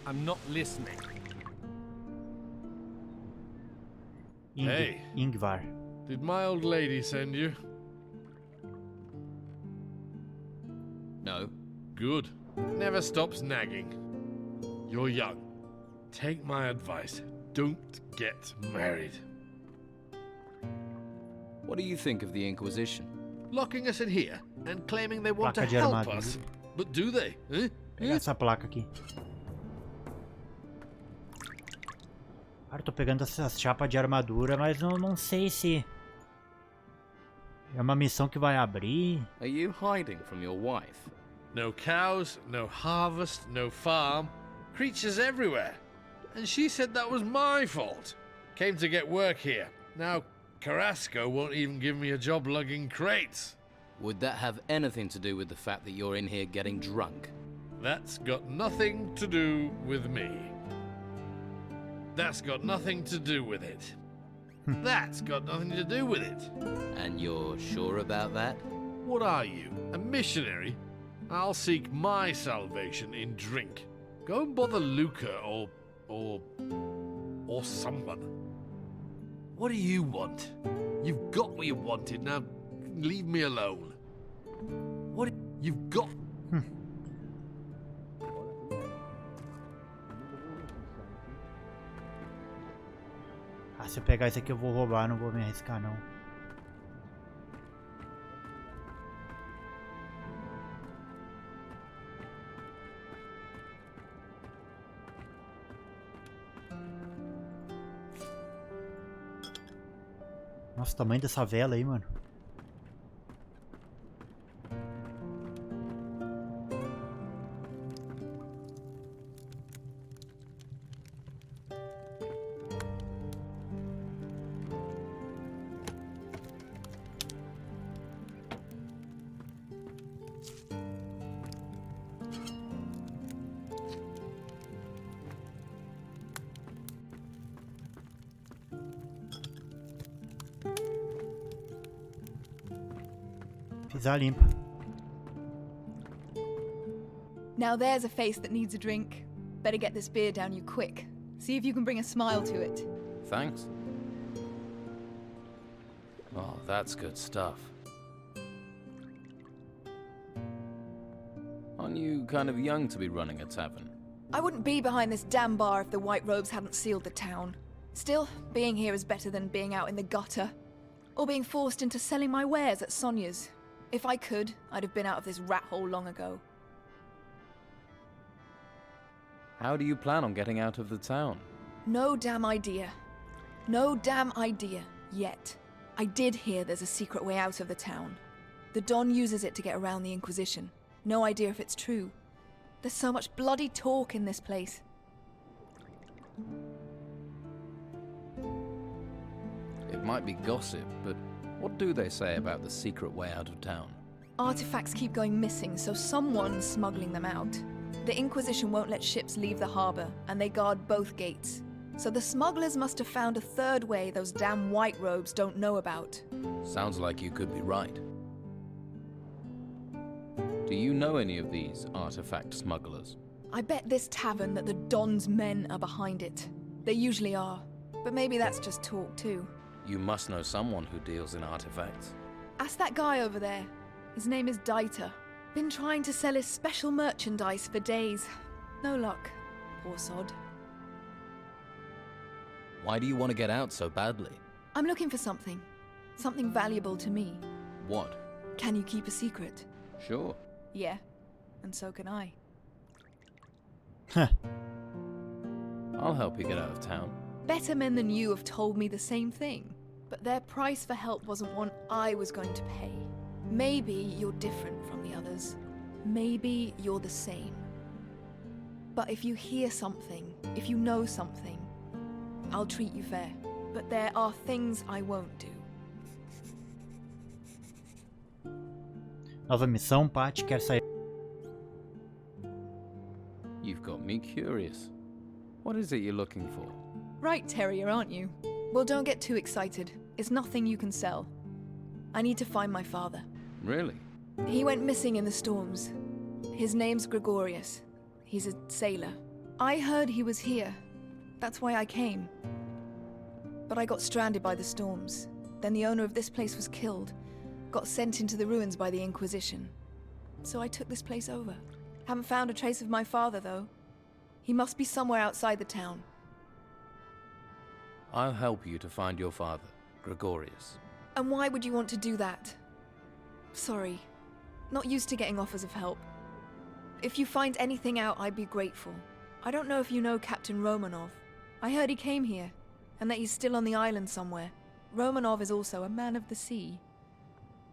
I'm not listening. Hey. Ingvar. Did my old lady send you? No. Good. Never stops nagging. You're young. Take my advice. Don't get married. What do you think of the Inquisition? Locking us in here? and claiming they want to Placa de help armadura. us. But do they? Eh? Pegar essa placa aqui. Cara, eu tô pegando essas chapas de armadura, mas eu não sei se é uma missão que vai abrir. Are you hiding from your wife? No cows, no harvest, no farm. Creatures everywhere. And she said that was my fault. Came to get work here. Now, Carrasco won't even give me a job lugging crates. Would that have anything to do with the fact that you're in here getting drunk? That's got nothing to do with me. That's got nothing to do with it. That's got nothing to do with it. And you're sure about that? What are you, a missionary? I'll seek my salvation in drink. Go and bother Luca or someone. What do you want? You've got what you wanted, now leave me alone. What you've got? Ah, se eu pegar isso aqui eu vou roubar, não vou me arriscar não. Nossa, o tamanho dessa vela aí, mano. Fiz a limpa. Now there's a face that needs a drink. Better get this beer down you quick. See if you can bring a smile to it. Thanks. Oh, that's good stuff. Aren't you kind of young to be running a tavern? I wouldn't be behind this damn bar if the white robes hadn't sealed the town. Still, being here is better than being out in the gutter. Or being forced into selling my wares at Sonia's. If I could, I'd have been out of this rat hole long ago. How do you plan on getting out of the town? No damn idea. No damn idea. Yet. I did hear there's a secret way out of the town. The Don uses it to get around the Inquisition. No idea if it's true. There's so much bloody talk in this place. It might be gossip, but what do they say about the secret way out of town? Artifacts keep going missing, so someone's smuggling them out. The Inquisition won't let ships leave the harbor, and they guard both gates. So the smugglers must have found a third way those damn white robes don't know about. Sounds like you could be right. Do you know any of these artifact smugglers? I bet this tavern that the Don's men are behind it. They usually are. But maybe that's just talk too. You must know someone who deals in artifacts. Ask that guy over there. His name is Dieter. Been trying to sell his special merchandise for days. No luck. Poor sod. Why do you want to get out so badly? I'm looking for something. Something valuable to me. What? Can you keep a secret? Sure. Yeah. And so can I. I'll help you get out of town. Better men than you have told me the same thing. But their price for help wasn't one I was going to pay. Maybe you're different from the others. Maybe you're the same. But if you hear something, if you know something, I'll treat you fair. But there are things I won't do. Nova missão, Parte quer sair. You've got me curious. What is it you're looking for? Right, terrier, aren't you? Well, don't get too excited. It's nothing you can sell. I need to find my father. Really? He went missing in the storms. His name's Gregorius. He's a sailor. I heard he was here. That's why I came. But I got stranded by the storms. Then the owner of this place was killed. Got sent into the ruins by the Inquisition. So I took this place over. Haven't found a trace of my father, though. He must be somewhere outside the town. I'll help you to find your father, Gregorius. And why would you want to do that? Sorry. Not used to getting offers of help. If you find anything out, I'd be grateful. I don't know if you know Captain Romanov. I heard he came here, and that he's still on the island somewhere. Romanov is also a man of the sea.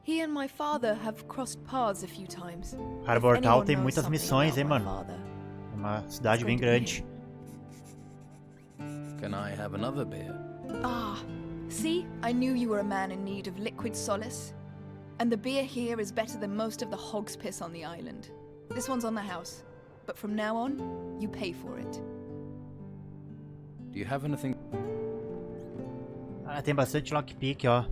He and my father have crossed paths a few times. Harbour Town tem muitas missões, hein, mano? É uma cidade bem grande. Can I have another beer? Ah, see? I knew you were a man in need of liquid solace. And the beer here is better than most of the hog's piss on the island. This one's on the house. But from now on, you pay for it. Do you have anything? Ah, tem bastante lockpick, ó.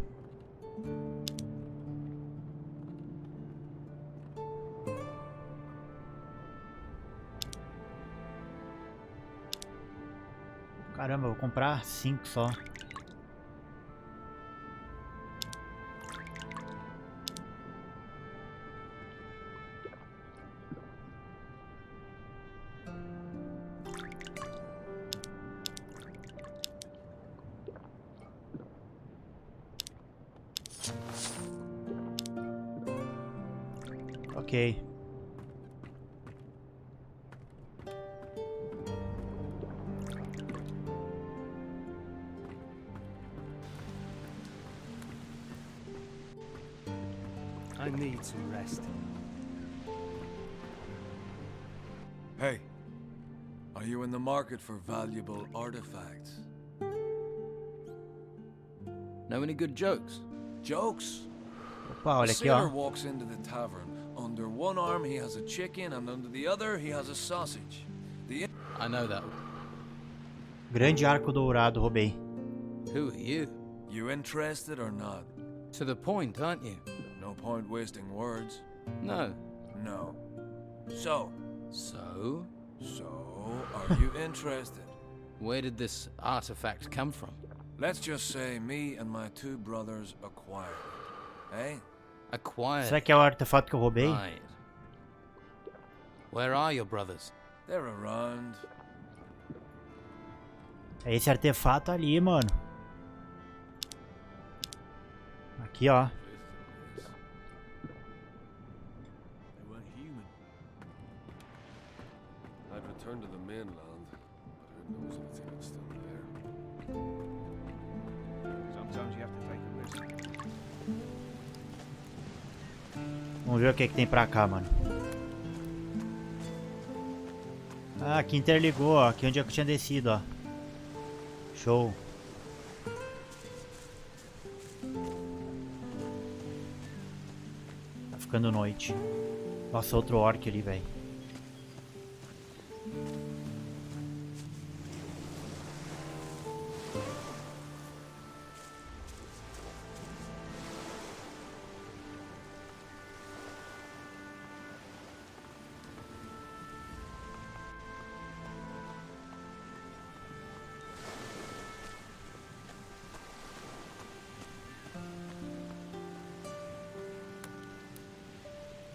Caramba, vou comprar 5 só. Ok. I need some rest. Hey, are you in the market for valuable artifacts? Know any good jokes? Jokes? Opa, olha A aqui, ó. sailor walks into the tavern. Under one arm he has a chicken and under the other he has a sausage. I know that. Grande arco dourado, roubei. Who are you? You interested or not? To the point, aren't you? No point wasting words. No. No. So? So? So, are you interested? Where did this artifact come from? Let's just say me and my 2 brothers acquired it. Eh? Acquired. Será que é o artefato que eu roubei? Right. Where are your brothers? They're around. É esse artefato ali, mano. Aqui, ó. They weren't human. I'd returned to the mainland, but who knows if it's still there. Sometimes you have to take a risk. Vamos ver o que tem pra cá, mano. Ah, aqui interligou, ó. Aqui onde é que eu tinha descido, ó. Show. Tá ficando noite. Nossa, outro orc ali, velho.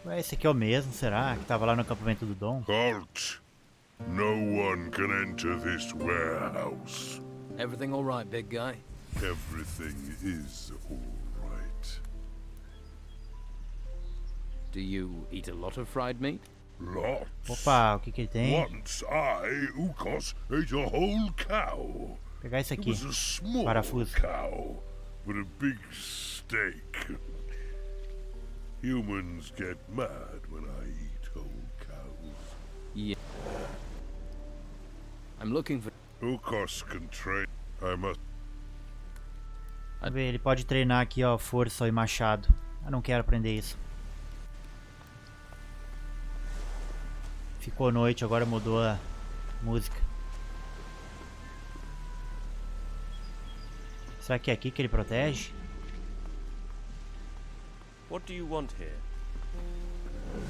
Ué, esse aqui é o mesmo, será? Que tava lá no acampamento do Dom? Halt! No one can enter this warehouse. Everything all right, big guy? Everything is all right. Do you eat a lot of fried meat? Lots. Opa, o que ele tem? Once I, Ukos, ate a whole cow. Vou pegar isso aqui. It was a small Parafuso. cow with a big steak. Humans get mad when I eat whole cows. Yeah. I'm looking for... Ukos can train. I must... Vamos ver, ele pode treinar aqui, ó, força e machado. Eu não quero aprender isso. Ficou noite, agora mudou a música. Será que é aqui que ele protege? What do you want here?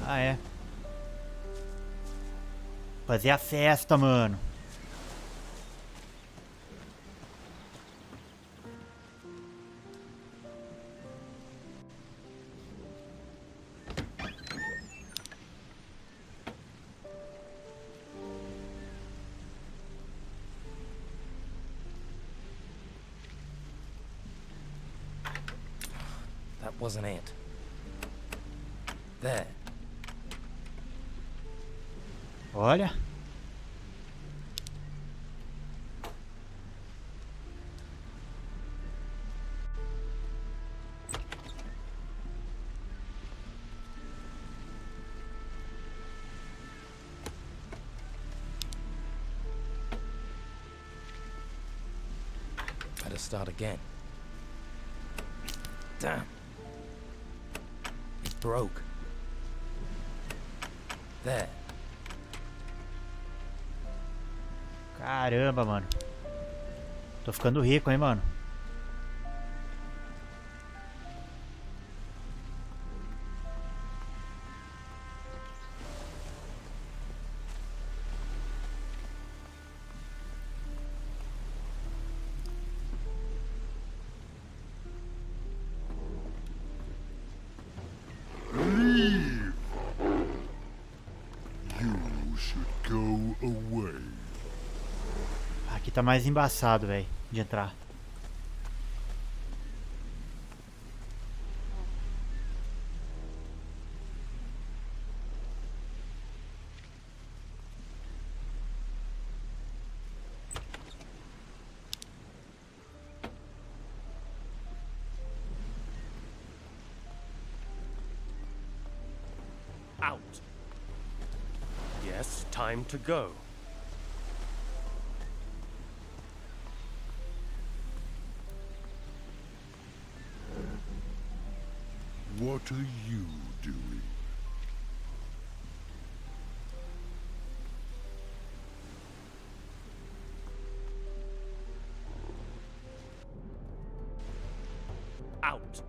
Ah, é. Fazer a festa, mano. That wasn't it. There. Olha. Better start again. Damn. It broke. There. Caramba, mano. Tô ficando rico, hein, mano. Aqui tá mais embaçado, velho, de entrar. Out. Yes, time to go. What are you doing? Out.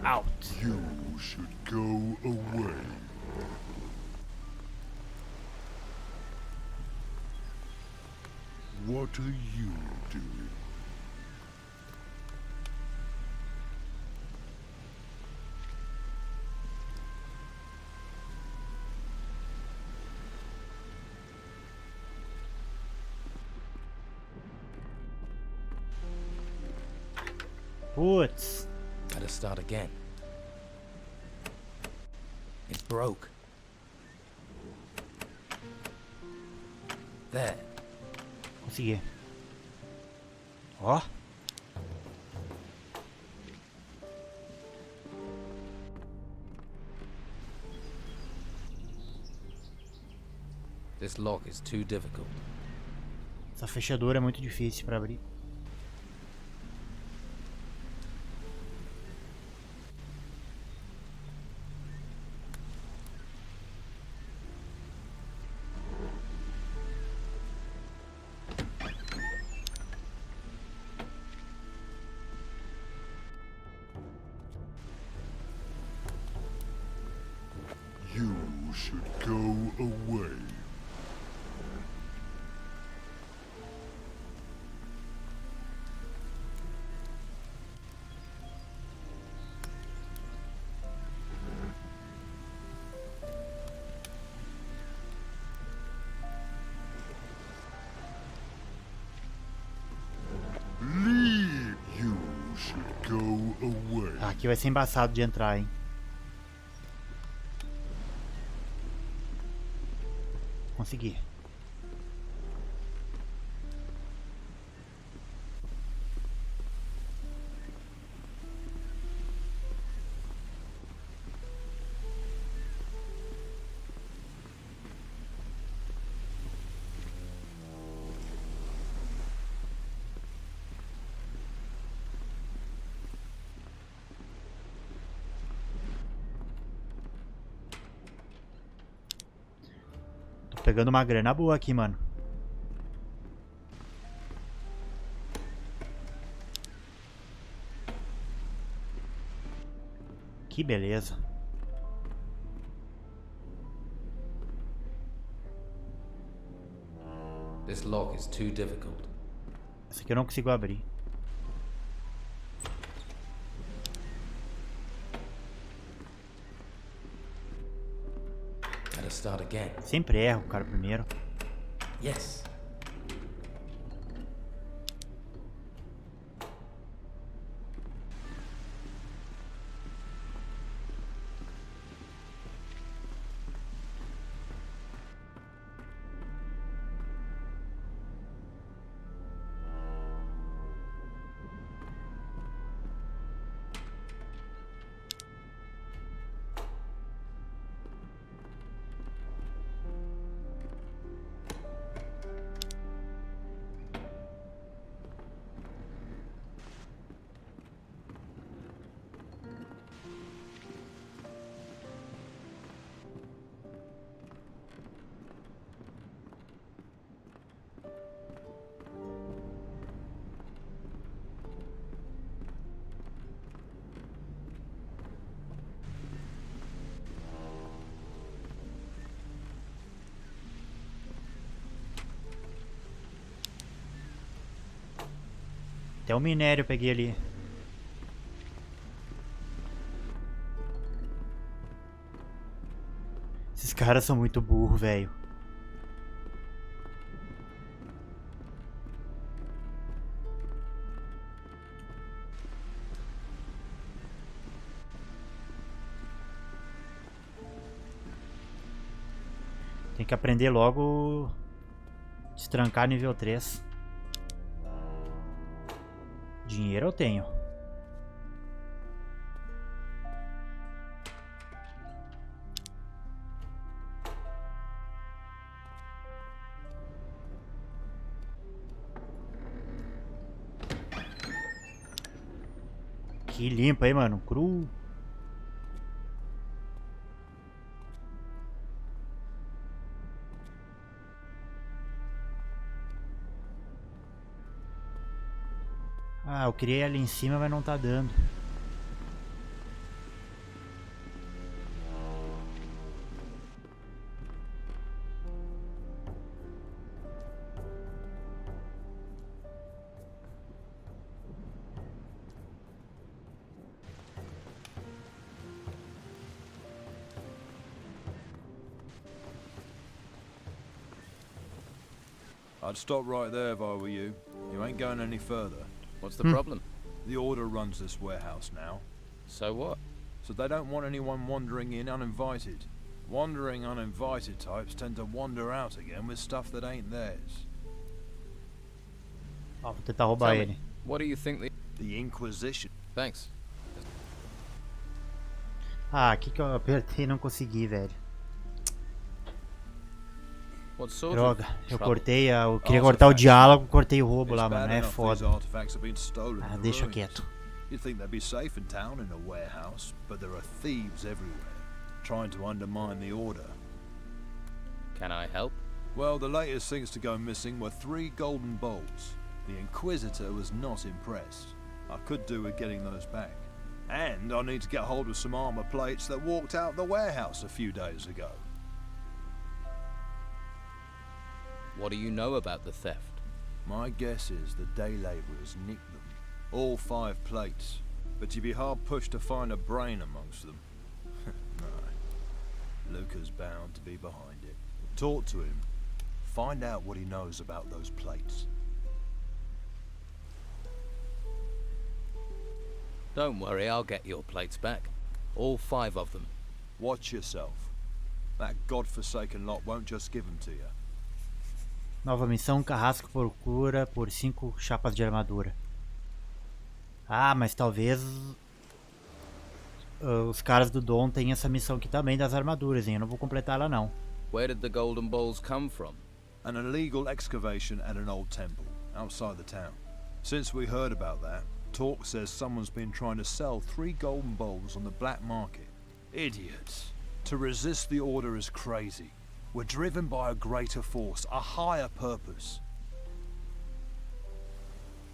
Out. You should go away. What are you doing? Putz. Better start again. It broke. There. Consegui. Ó. This lock is too difficult. Essa fechadura é muito difícil para abrir. You should go away. Leave. You should go away. Aqui vai ser embaçado de entrar, hein. Consegui. Pegando uma grana boa aqui, mano. Que beleza. This lock is too difficult. Essa aqui eu não consigo abrir. Better start again. Sempre erro, cara, primeiro. Yes. Até o minério eu peguei ali. Esses caras são muito burros, velho. Tem que aprender logo destrancar nível 3. Dinheiro eu tenho. Que limpa aí, mano. Cru. Ah, eu queria ir ali em cima, mas não tá dando. I'd stop right there if I were you. You ain't going any further. What's the problem? The Order runs this warehouse now. So what? So they don't want anyone wandering in uninvited. Wandering uninvited types tend to wander out again with stuff that ain't theirs. Ó, vou tentar roubar ele. What do you think The Inquisition. Thanks. Ah, aqui que eu apertei e não consegui, velho. What sort Droga, of eu trouble? cortei eu queria cortar o diálogo, cortei o roubo lá, mano. É foda. Ah, deixa quieto. You'd think they'd be safe in town in a warehouse, but there are thieves everywhere, trying to undermine the Order. Can I help? Well, the latest things to go missing were 3 golden bowls. The Inquisitor was not impressed. I could do with getting those back. And I need to get hold of some armor plates that walked out the warehouse a few days ago. What do you know about the theft? My guess is the day labourers nicked them. All 5 plates. But you'd be hard pushed to find a brain amongst them. No. Luca's bound to be behind it. Talk to him. Find out what he knows about those plates. Don't worry, I'll get your plates back. All 5 of them. Watch yourself. That godforsaken lot won't just give them to you. Nova missão, carrasco procura por 5 chapas de armadura. Ah, mas talvez os caras do Dom tenham essa missão aqui também das armaduras, hein? Eu não vou completar ela não. Where did the golden balls come from? An illegal excavation at an old temple outside the town. Since we heard about that, talk says someone's been trying to sell 3 golden bowls on the black market. Idiots. To resist the Order is crazy. We're driven by a greater force, a higher purpose.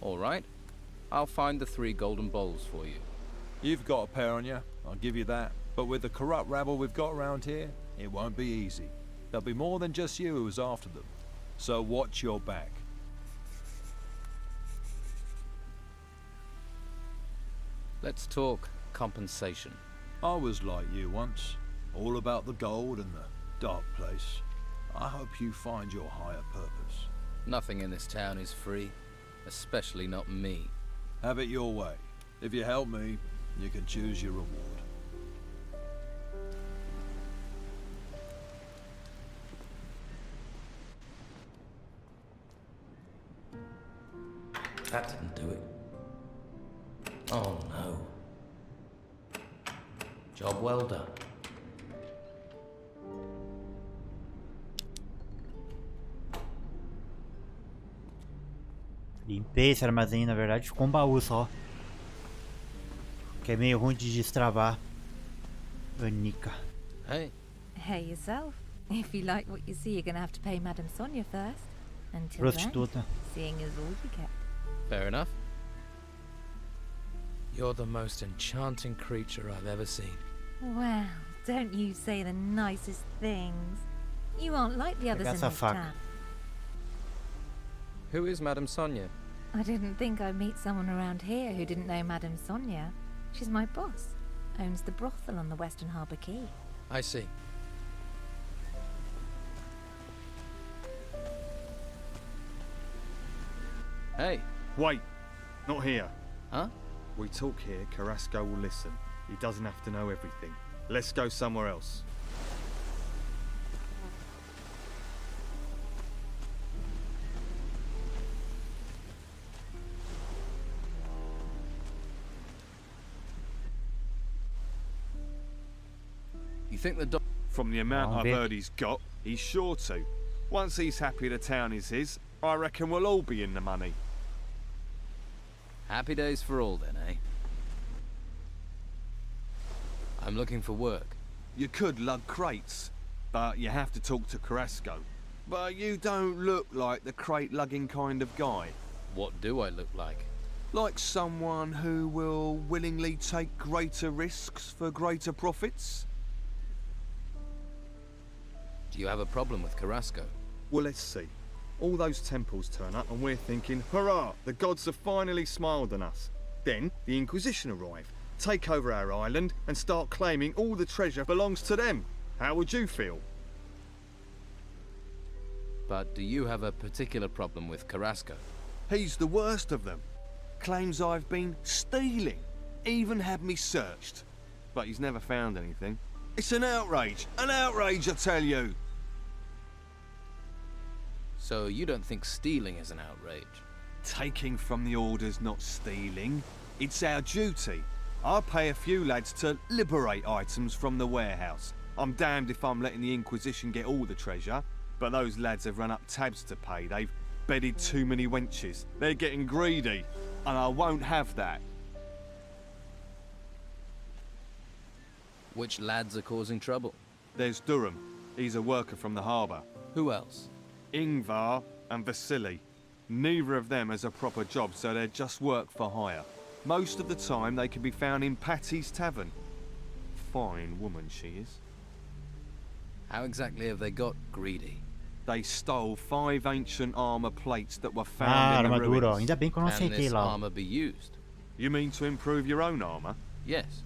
All right. I'll find the 3 golden bowls for you. You've got a pair on you, I'll give you that. But with the corrupt rabble we've got around here, it won't be easy. There'll be more than just you who's after them. So watch your back. Let's talk compensation. I was like you once. All about the gold and the dark place. I hope you find your higher purpose. Nothing in this town is free, especially not me. Have it your way. If you help me, you can choose your reward. That didn't do it. Oh no. Job well done. Limpei esse armazém, na verdade ficou um baú só. Que é meio ruim de destravar. Anica. Hey. Hey yourself. If you like what you see, you're gonna have to pay Madame Sonia first. Until Prostituta. then, seeing is all you get. Fair enough. You're the most enchanting creature I've ever seen. Well, don't you say the nicest things. You aren't like the others in this town. Who is Madame Sonia? I didn't think I'd meet someone around here who didn't know Madame Sonia. She's my boss. Owns the brothel on the Western Harbour Quay. I see. Hey. Wait, not here. Huh? We talk here, Carrasco will listen. He doesn't have to know everything. Let's go somewhere else. You think the dog... From the amount I've ver. heard he's got, he's sure to. Once he's happy the town is his, I reckon we'll all be in the money. Happy days for all then, eh? I'm looking for work. You could lug crates, but you have to talk to Carrasco. But you don't look like the crate-lugging kind of guy. What do I look like? Like someone who will willingly take greater risks for greater profits? Do you have a problem with Carrasco? Well, let's see. All those temples turn up and we're thinking, hurrah, the gods have finally smiled on us. Then the Inquisition arrive, take over our island and start claiming all the treasure belongs to them. How would you feel? But do you have a particular problem with Carrasco? He's the worst of them. Claims I've been stealing. Even had me searched. But he's never found anything. It's an outrage, I tell you. So you don't think stealing is an outrage? Taking from the orders, not stealing. It's our duty. I pay a few lads to liberate items from the warehouse. I'm damned if I'm letting the Inquisition get all the treasure, but those lads have run up tabs to pay. They've bedded too many wenches. They're getting greedy, and I won't have that. Which lads are causing trouble? There's Durham. He's a worker from the harbour. Who else? Ingvar and Vasily. Neither of them has a proper job, so they're just work for hire. Most of the time they can be found in Patty's tavern. Fine woman she is. How exactly have they got greedy? They stole 5 ancient armor plates that were found in the armadura. ruins. Ainda bem que eu não Can aceitei this lá. armor be used? You mean to improve your own armor? Yes.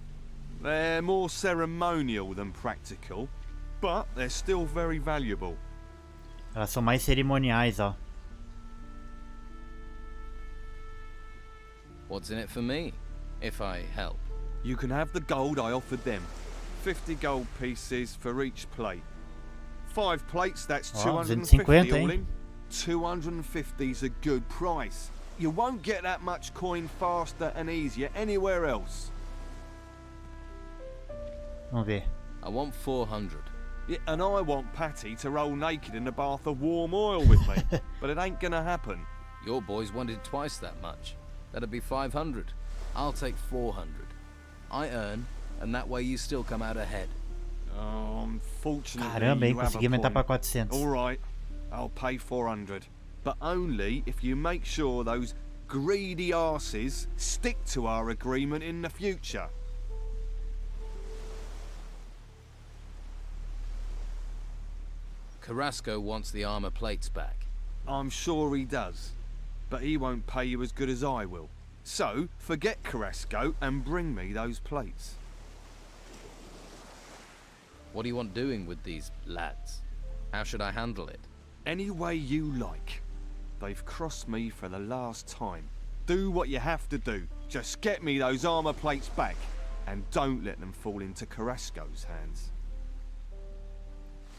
They're more ceremonial than practical, but they're still very valuable. Elas são mais cerimoniais, ó. What's in it for me, if I help? You can have the gold I offered them. 50 gold pieces for each plate. 5 plates, that's Ó, 250 250, all hein? in. 250's a good price. You won't get that much coin faster and easier anywhere else. Vamos ver. I want 400. Yeah, and I want Patty to roll naked in a bath of warm oil with me. But it ain't gonna happen. Your boys wanted twice that much. That'd be 500. I'll take 400. I earn, and that way you still come out ahead. Unfortunately, Caramba, hein? you have a Consegui aumentar pra point. 400. All right, I'll pay 400. But only if you make sure those greedy arses stick to our agreement in the future. Carrasco wants the armor plates back. I'm sure he does. But he won't pay you as good as I will. So, forget Carrasco and bring me those plates. What do you want doing with these lads? How should I handle it? Any way you like. They've crossed me for the last time. Do what you have to do. Just get me those armor plates back. And don't let them fall into Carrasco's hands.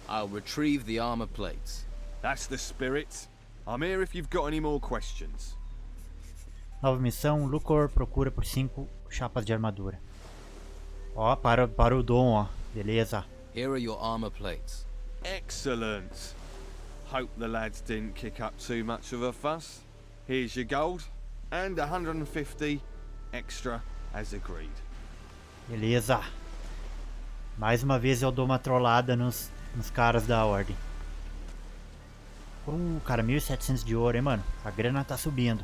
I'll retrieve the armor plates. That's the spirit. I'm here if you've got any more questions. Nova missão, Lucor procura por 5 chapas de armadura. Ó, para o Dom, ó. Beleza. Here are your armor plates. Excellent. Hope the lads didn't kick up too much of a fuss. Here's your gold, and 150 extra as agreed. Beleza. Mais uma vez eu dou uma trollada nos caras da ordem. Cara, 1.700 de ouro, hein, mano? A grana tá subindo.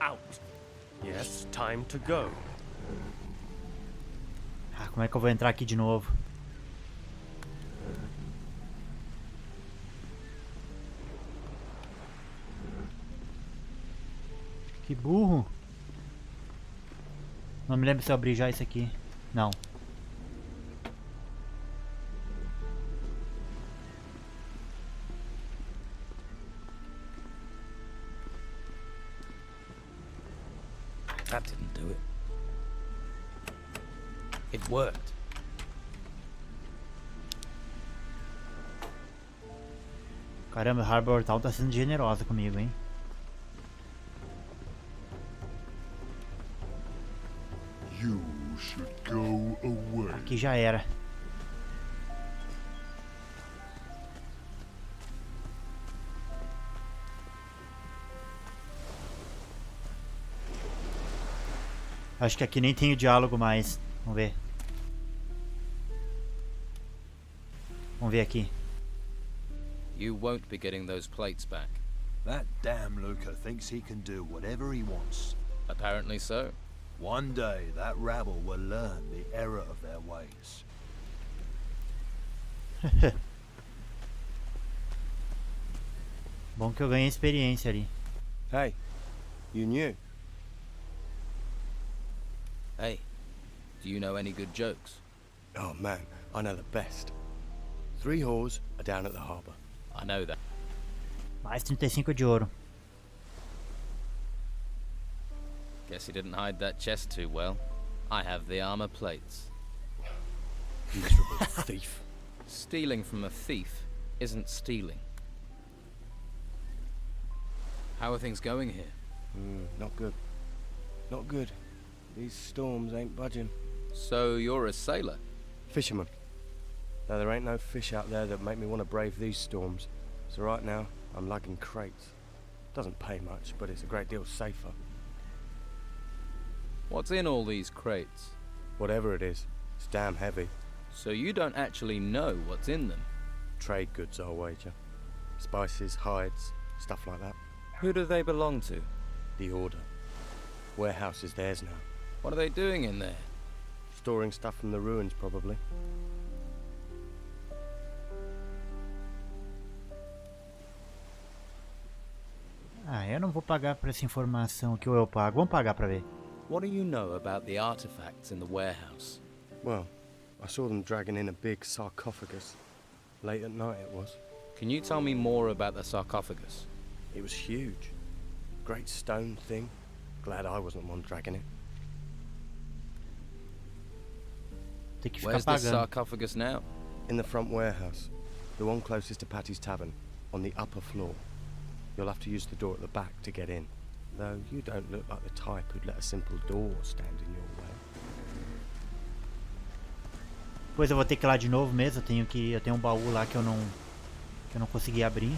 out. Yes, time to go. Ah, como é que eu vou entrar aqui de novo? Que burro. Não me lembro se eu abri já isso aqui. Não. That didn't do it. It worked. Caramba, a Harbour Town tá sendo generosa comigo, hein? You should go away. Aqui já era. Acho que aqui nem tem o diálogo mais. Vamos ver. Vamos ver aqui. You won't be getting those plates back. That damn Luca thinks he can do whatever he wants. Apparently so. One day, that rabble will learn the error of their ways. Bom que eu ganhei experiência ali. Hey, you knew? Hey, do you know any good jokes? Oh man, I know the best. 3 whores are down at the harbour. I know that. Mais 35 de ouro. Guess he didn't hide that chest too well. I have the armor plates. Miserable thief. Stealing from a thief isn't stealing. How are things going here? Not good. Not good. These storms ain't budging. So you're a sailor? Fisherman. Though there ain't no fish out there that make me want to brave these storms. So right now, I'm lugging crates. Doesn't pay much, but it's a great deal safer. What's in all these crates? Whatever it is, it's damn heavy. So you don't actually know what's in them? Trade goods, I'll wager. Spices, hides, stuff like that. Who do they belong to? The Order. Warehouse is theirs now. What are they doing in there? Storing stuff from the ruins, probably. Ah, eu não vou pagar por essa informação que eu pago. Vamos pagar pra ver. What do you know about the artifacts in the warehouse? Well, I saw them dragging in a big sarcophagus. Late at night it was. Can you tell me more about the sarcophagus? It was huge. Great stone thing. Glad I wasn't the one dragging it. Tem que ficar Where's the pagando. sarcophagus now? In the front warehouse. The one closest to Patty's Tavern. On the upper floor. You'll have to use the door at the back to get in. Though you don't look like the type who'd let a simple door stand in your way. Pois eu vou ter que ir lá de novo mesmo. Eu tenho um baú lá que eu não consegui abrir.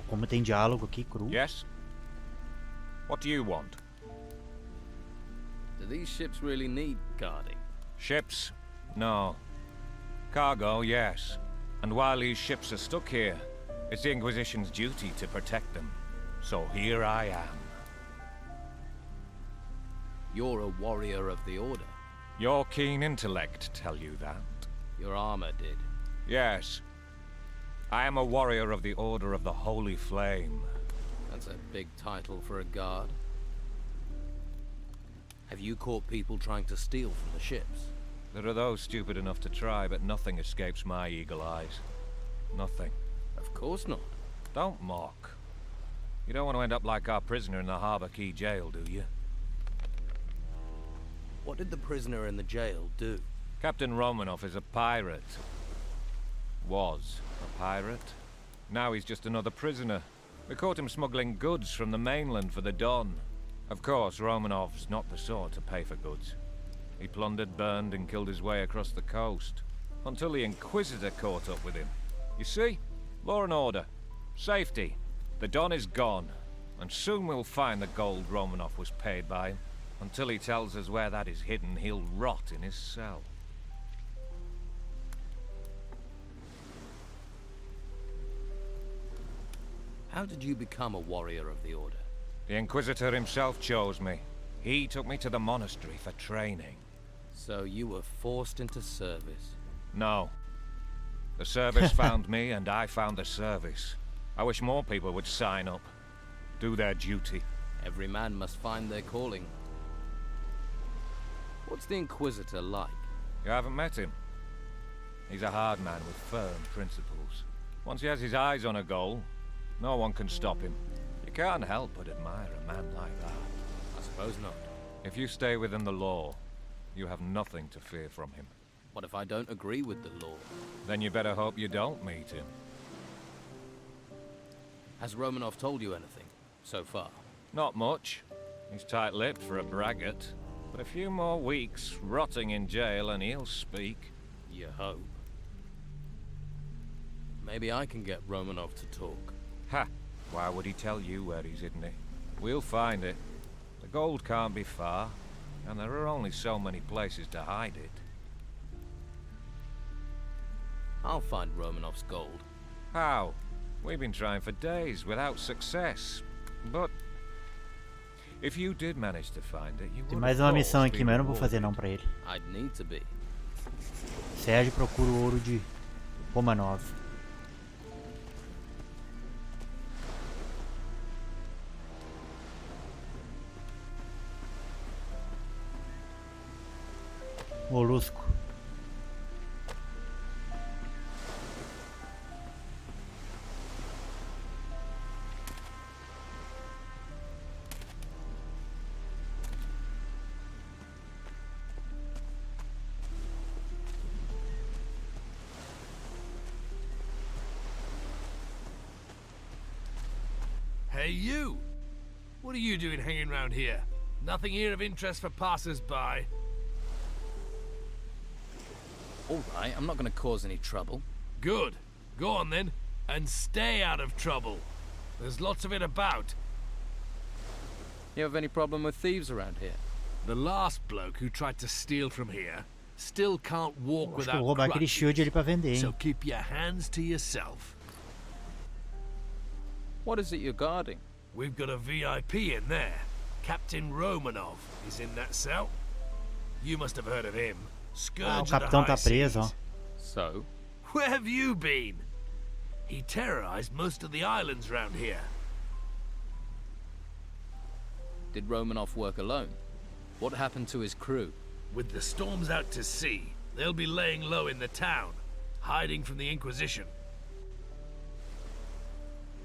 Como tem diálogo aqui cru. Yes? What do you want? Do these ships really need guarding? Ships? No. Cargo, yes. And while these ships are stuck here, it's the Inquisition's duty to protect them. So here I am. You're a warrior of the Order. Your keen intellect tell you that. Your armor did. Yes. I am a warrior of the Order of the Holy Flame. That's a big title for a guard. Have you caught people trying to steal from the ships? There are those stupid enough to try, but nothing escapes my eagle eyes. Nothing. Of course not. Don't mock. You don't want to end up like our prisoner in the Harbour Key jail, do you? What did the prisoner in the jail do? Captain Romanoff is a pirate. Was a pirate. Now he's just another prisoner. We caught him smuggling goods from the mainland for the Don. Of course, Romanoff's not the sort to pay for goods. He plundered, burned, and killed his way across the coast. Until the Inquisitor caught up with him. You see? Law and order. Safety. The Don is gone. And soon we'll find the gold Romanoff was paid by him. Until he tells us where that is hidden, he'll rot in his cell. How did you become a warrior of the Order? The Inquisitor himself chose me. He took me to the monastery for training. So you were forced into service? No. The service found me, and I found the service. I wish more people would sign up. Do their duty. Every man must find their calling. What's the Inquisitor like? You haven't met him? He's a hard man with firm principles. Once he has his eyes on a goal, no one can stop him. You can't help but admire a man like that. I suppose not. If you stay within the law, you have nothing to fear from him. What if I don't agree with the law? Then you better hope you don't meet him. Has Romanov told you anything, so far? Not much. He's tight-lipped for a braggart. But a few more weeks rotting in jail and he'll speak. You hope. Maybe I can get Romanov to talk. Ha! Why would he tell you where he's hidden it? We'll find it. The gold can't be far, and there are only so many places to hide it. I'll find Romanov's gold. How? We've been trying for days without success. But if you did manage to find it, you Tem would mais uma missão aqui, mas eu não vou fazer não pra ele. I'd need to be. Sérgio procura o ouro de Romanov. Molusco. Hey, you! What are you doing hanging around here? Nothing here of interest for passers-by. All right, I'm not going to cause any trouble. Good. Go on then, and stay out of trouble. There's lots of it about. You have any problem with thieves around here? The last bloke who tried to steal from here still can't walk Acho que eu vou without roubar aquele shield ali pra vender, crutches, hein? so keep your hands to yourself. What is it you're guarding? We've got a VIP in there. Captain Romanov is in that cell. You must have heard of him. Ah, o Scourge of the capitão high tá preso, ó. seas. So? Where have you been? He terrorized most of the islands round here. Did Romanov work alone? What happened to his crew? With the storms out to sea, they'll be laying low in the town, hiding from the Inquisition.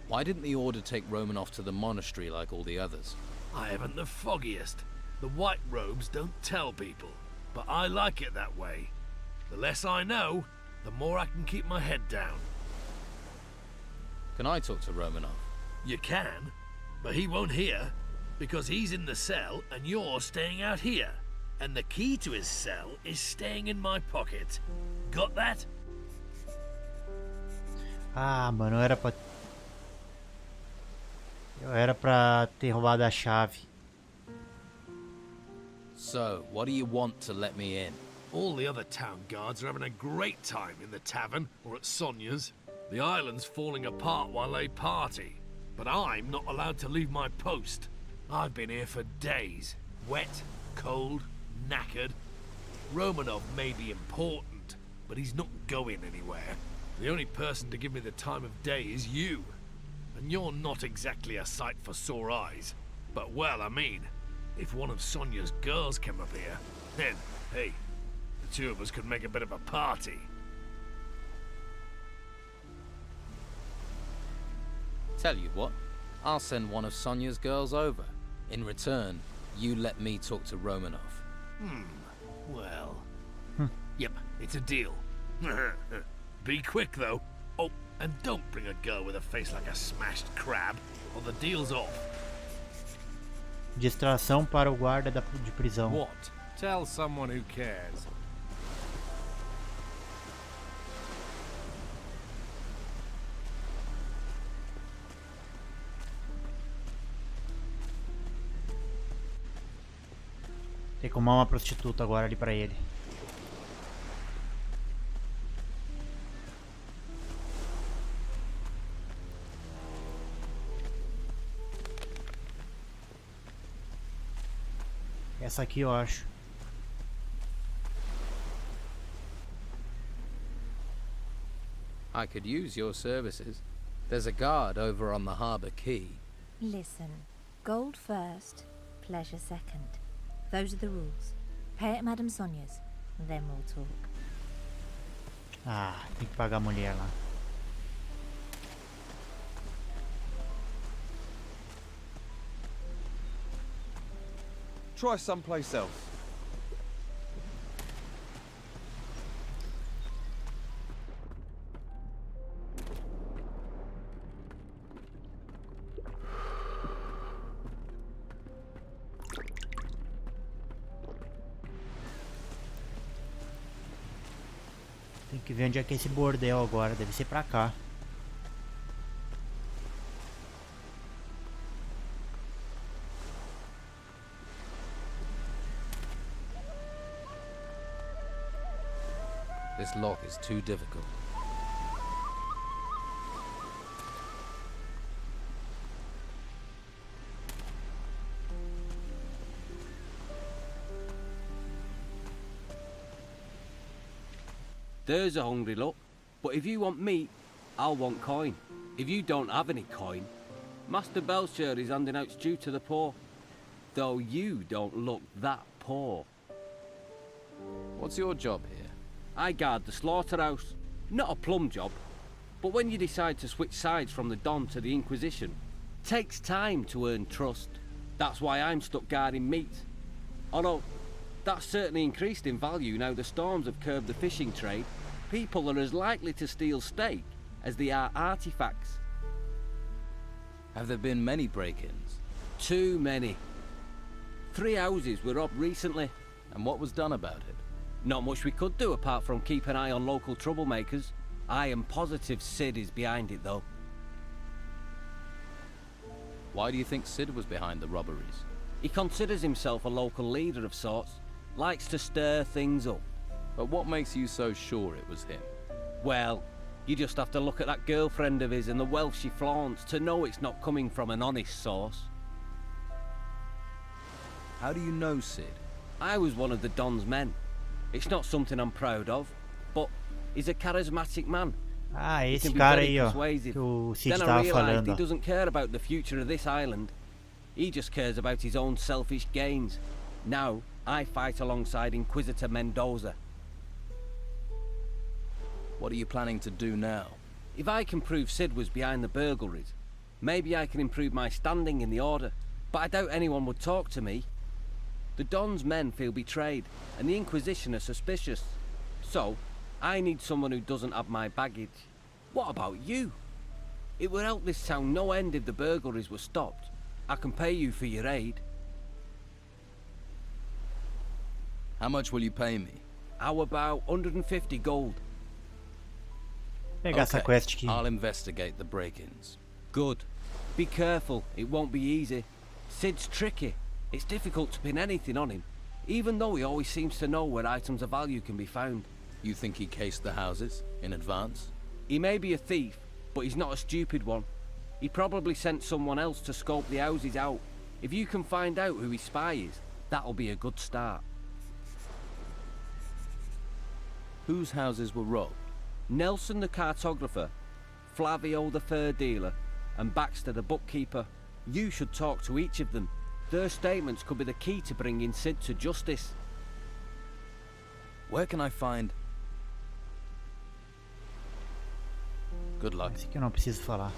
Why didn't the Order take Romanov to the monastery like all the others? I haven't the foggiest. The white robes don't tell people, but I like it that way. The less I know, the more I can keep my head down. Can I talk to Romanov? You can, but he won't hear, because he's in the cell and you're staying out here. And the key to his cell is staying in my pocket. Got that? Ah, mano, era pra ter roubado a chave. So, what do you want to let me in? All the other town guards are having a great time in the tavern or at Sonia's. The island's falling apart while they party. But I'm not allowed to leave my post. I've been here for days. Wet, cold, knackered. Romanov may be important, but he's not going anywhere. The only person to give me the time of day is you. And you're not exactly a sight for sore eyes. But well, I mean, if one of Sonia's girls came up here, then, hey, the two of us could make a bit of a party. Tell you what, I'll send one of Sonia's girls over. In return, you let me talk to Romanov. Well... Yep, it's a deal. Be quick, though. Oh, and don't bring a girl with a face like a smashed crab, or the deal's off. Distração para o guarda de prisão. What? Tell someone who cares. Tem que arrumar uma prostituta agora ali pra ele. Essa aqui eu acho. I could use your services. There's a guard over on the harbour quay. Listen, gold first, pleasure second. Those are the rules. Pay at Madame Sonia's, then we'll talk. Ah, tem que pagar a mulher lá. Try someplace else. Tem que ver onde é que é esse bordel agora. Deve ser pra cá. This lock is too difficult. There's a hungry look, but if you want meat, I'll want coin. If you don't have any coin, Master Belcher is handing out stew to the poor, though you don't look that poor. What's your job here? I guard the slaughterhouse. Not a plum job, but when you decide to switch sides from the Don to the Inquisition, takes time to earn trust. That's why I'm stuck guarding meat. Although, that's certainly increased in value now the storms have curbed the fishing trade. People are as likely to steal steak as they are artifacts. Have there been many break-ins? Too many. 3 houses were robbed recently. And what was done about it? Not much we could do apart from keep an eye on local troublemakers. I am positive Sid is behind it though. Why do you think Sid was behind the robberies? He considers himself a local leader of sorts. Likes to stir things up. But what makes you so sure it was him? Well, you just have to look at that girlfriend of his and the wealth she flaunts to know it's not coming from an honest source. How do you know Sid? I was one of the Don's men. It's not something I'm proud of, but he's a charismatic man. Ah, He esse can be cara very aí, ó, persuasive. que o Cid Then I tava realised falando. he Ó. doesn't care about the future of this island. He just cares about his own selfish gains. Now, I fight alongside Inquisitor Mendoza. What are you planning to do now? If I can prove Sid was behind the burglaries, maybe I can improve my standing in the Order, but I doubt anyone would talk to me. The Don's men feel betrayed, and the Inquisition are suspicious. So, I need someone who doesn't have my baggage. What about you? It would help this town no end if the burglaries were stopped. I can pay you for your aid. How much will you pay me? How about 150 gold? Pegar essa quest aqui. I'll investigate the break-ins. Good. Be careful, it won't be easy. Sid's tricky. It's difficult to pin anything on him, even though he always seems to know where items of value can be found. You think he cased the houses in advance? He may be a thief, but he's not a stupid one. He probably sent someone else to scope the houses out. If you can find out who his spy is, that'll be a good start. Whose houses were robbed? Nelson the cartographer, Flavio the fur dealer, and Baxter the bookkeeper. You should talk to each of them. Their statements could be the key to bringing Sid to justice. Where can I find... Good luck. Esse aqui eu não preciso falar.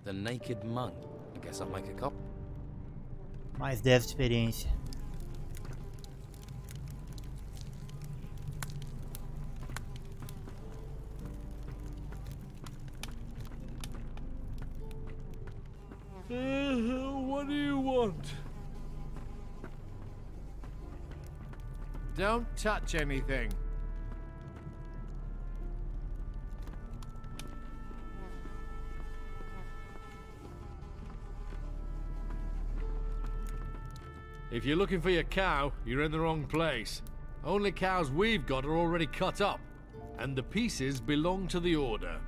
The Naked Monk. I guess I'll make a cop. Mais 10 de experiência. What do you want? Don't touch anything. If you're looking for your cow, you're in the wrong place. Only cows we've got are already cut up, and the pieces belong to the Order.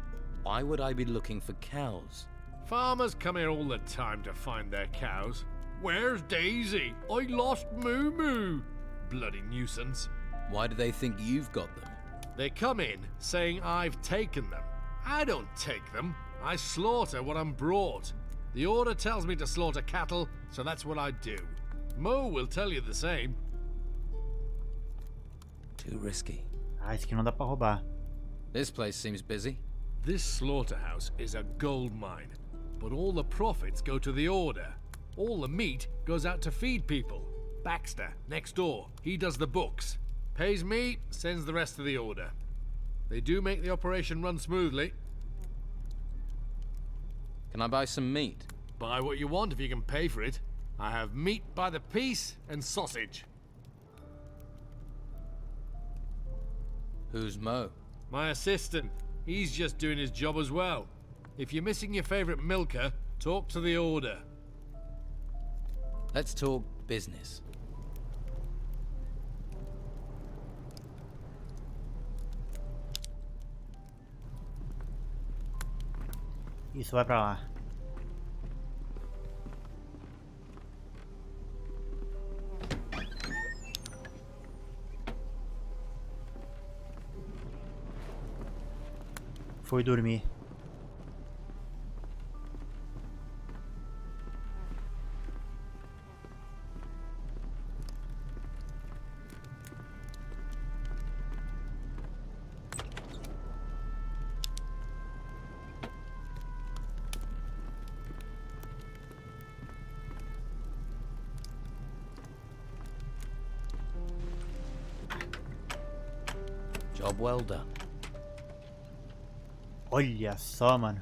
Why would I be looking for cows? Farmers come here all the time to find their cows. Where's Daisy? I lost Moo Moo. Bloody nuisance. Why do they think you've got them? They come in saying I've taken them. I don't take them. I slaughter what I'm brought. The Order tells me to slaughter cattle, so that's what I do. Mo will tell you the same. Too risky. Ah, esse aqui não dá pra roubar. This place seems busy. This slaughterhouse is a gold mine, but all the profits go to the Order. All the meat goes out to feed people. Baxter, next door, he does the books. Pays me, sends the rest to the Order. They do make the operation run smoothly. Can I buy some meat? Buy what you want if you can pay for it. I have meat by the piece and sausage. Who's Mo? My assistant. He's just doing his job as well. If you're missing your favorite milker, talk to the Order. Let's talk business. Isso vai pra lá. Foi dormir. Job well done. Olha só, mano.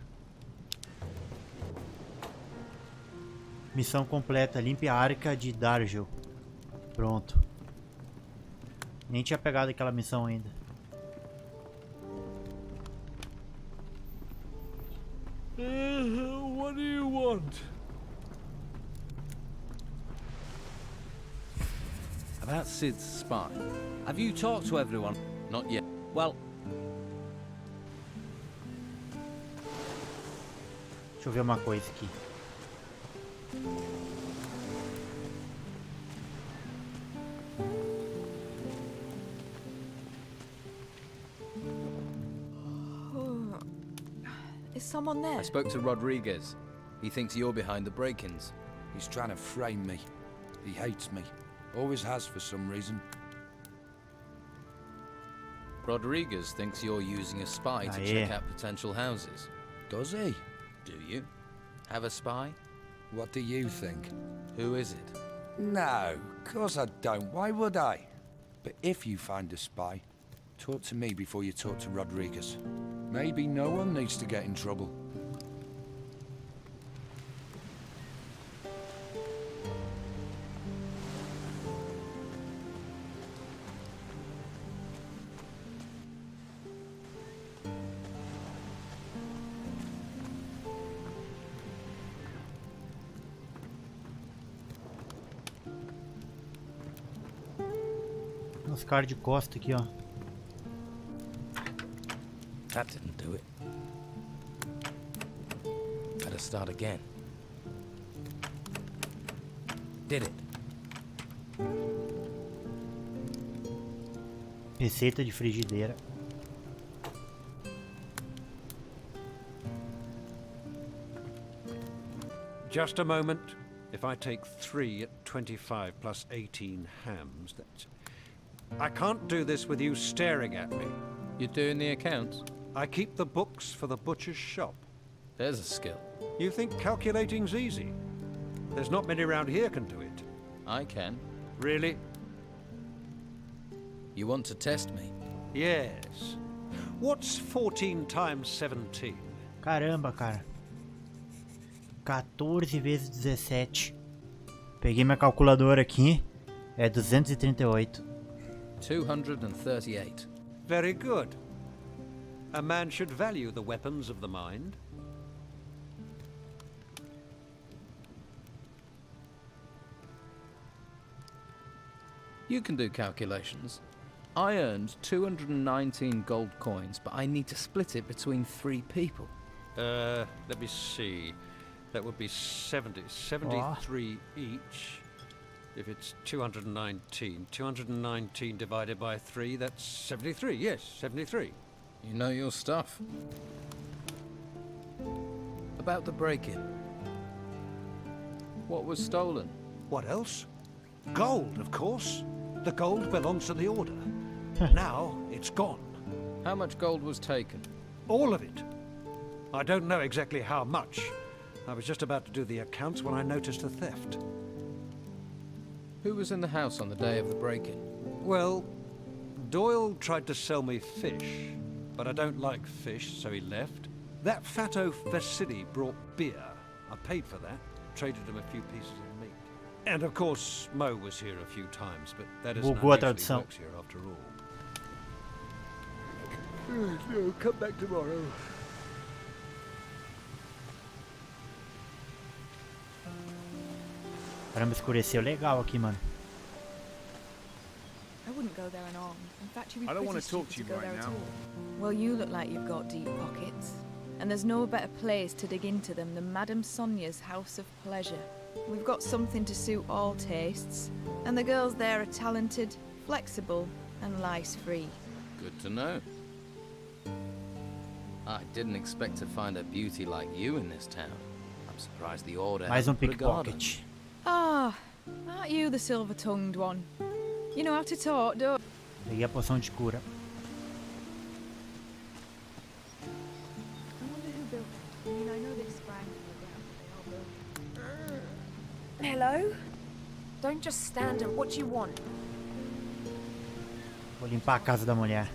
Missão completa. Limpe a arca de Dargel. Pronto. Nem tinha pegado aquela missão ainda. What do you want? About Sid's spy. Have you talked to everyone? Not yet. Well, Deixa eu ver uma coisa aqui. Is someone there? I spoke to Rodriguez. He thinks you're behind the break-ins. He's trying to frame me. He hates me. Always has for some reason. Rodriguez thinks you're using a spy to check out potential houses. Does he? Do you? Have a spy? What do you think? Who is it? No, of course I don't. Why would I? But if you find a spy, talk to me before you talk to Rodriguez. Maybe no one needs to get in trouble. Uns caras de costa aqui, ó. That didn't do it. Better start again. Did it. Receita de frigideira. Just a moment. If I take 3 at 25 plus 18 hams, that's... I can't do this with you staring at me. You're doing the accounts? I keep the books for the butcher's shop. There's a skill. You think calculating's easy? There's not many around here can do it. I can. Really? You want to test me? Yes. What's 14 times 17? Caramba, cara. 14 vezes 17. Peguei minha calculadora aqui. É 238. 238. Very good. A man should value the weapons of the mind. You can do calculations. I earned 219 gold coins, but I need to split it between 3 people. Let me see. That would be 73 each. If it's 219. 219 divided by 3, that's 73. Yes, 73. You know your stuff. About the break-in. What was stolen? What else? Gold, of course. The gold belongs to the Order. Now it's gone. How much gold was taken? All of it. I don't know exactly how much. I was just about to do the accounts when I noticed the theft. Who was in the house on the day of the break-in? Well, Doyle tried to sell me fish, but I don't like fish, so he left. That fatto Vasily brought beer. I paid for that, traded him a few pieces of meat. And of course, Mo was here a few times, but that isn't how he usually works here after all. No, come back tomorrow. Caramba, escureceu legal aqui, mano. I wouldn't go there unarmed. In fact, you'd be I don't pretty want to talk stupid to you go there right at now. all. Well, you look like you've got deep pockets. And there's no better place to dig into them than Madame Sonia's House of Pleasure. We've got something to suit all tastes. And the girls there are talented, flexible, and lice-free. Good to know. I didn't expect to find a beauty like you in this town. I'm surprised the Order Mais hasn't put a guard on pickpocket. Ah, aren't you the silver-tongued one? You know how to talk, don't you? Peguei a poção de cura. I wonder who built it. I mean, I know they sprang from the ground, but they all built. Hello? Don't just stand and what do you want? Vou limpar a casa da mulher.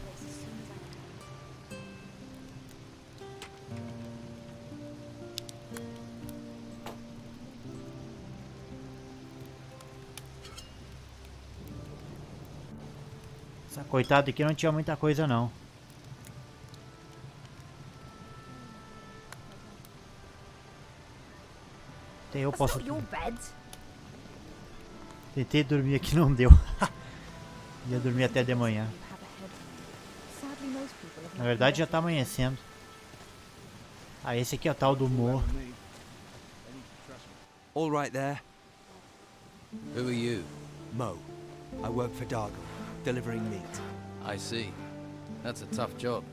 Essa coitada aqui não tinha muita coisa não. Até eu posso... Tentei dormir aqui, não deu. Ia dormir até de manhã. Na verdade já tá amanhecendo. Ah, esse aqui é o tal do morro. All right there. Who are you? Mo. I work for Dargle, delivering meat. I see. That's a tough job.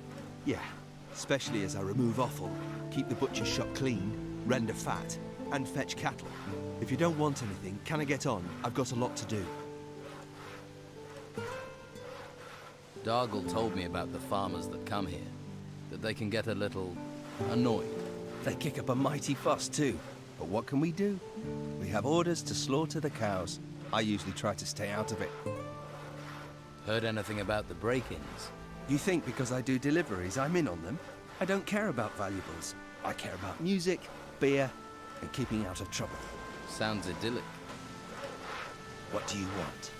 Yeah, especially as I remove offal, keep the butcher's shop clean, render fat, and fetch cattle. If you don't want anything, can I get on? I've got a lot to do. Dargle told me about the farmers that come here, that they can get a little annoyed. They kick up a mighty fuss too, but what can we do? We have orders to slaughter the cows. I usually try to stay out of it. Heard anything about the break-ins? You think because I do deliveries, I'm in on them? I don't care about valuables. I care about music, beer, and keeping out of trouble. Sounds idyllic. What do you want?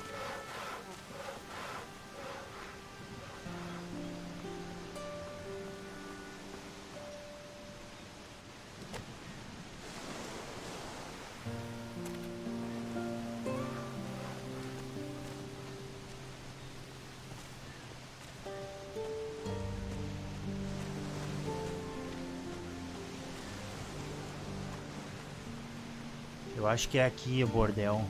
Eu acho que é aqui o bordel.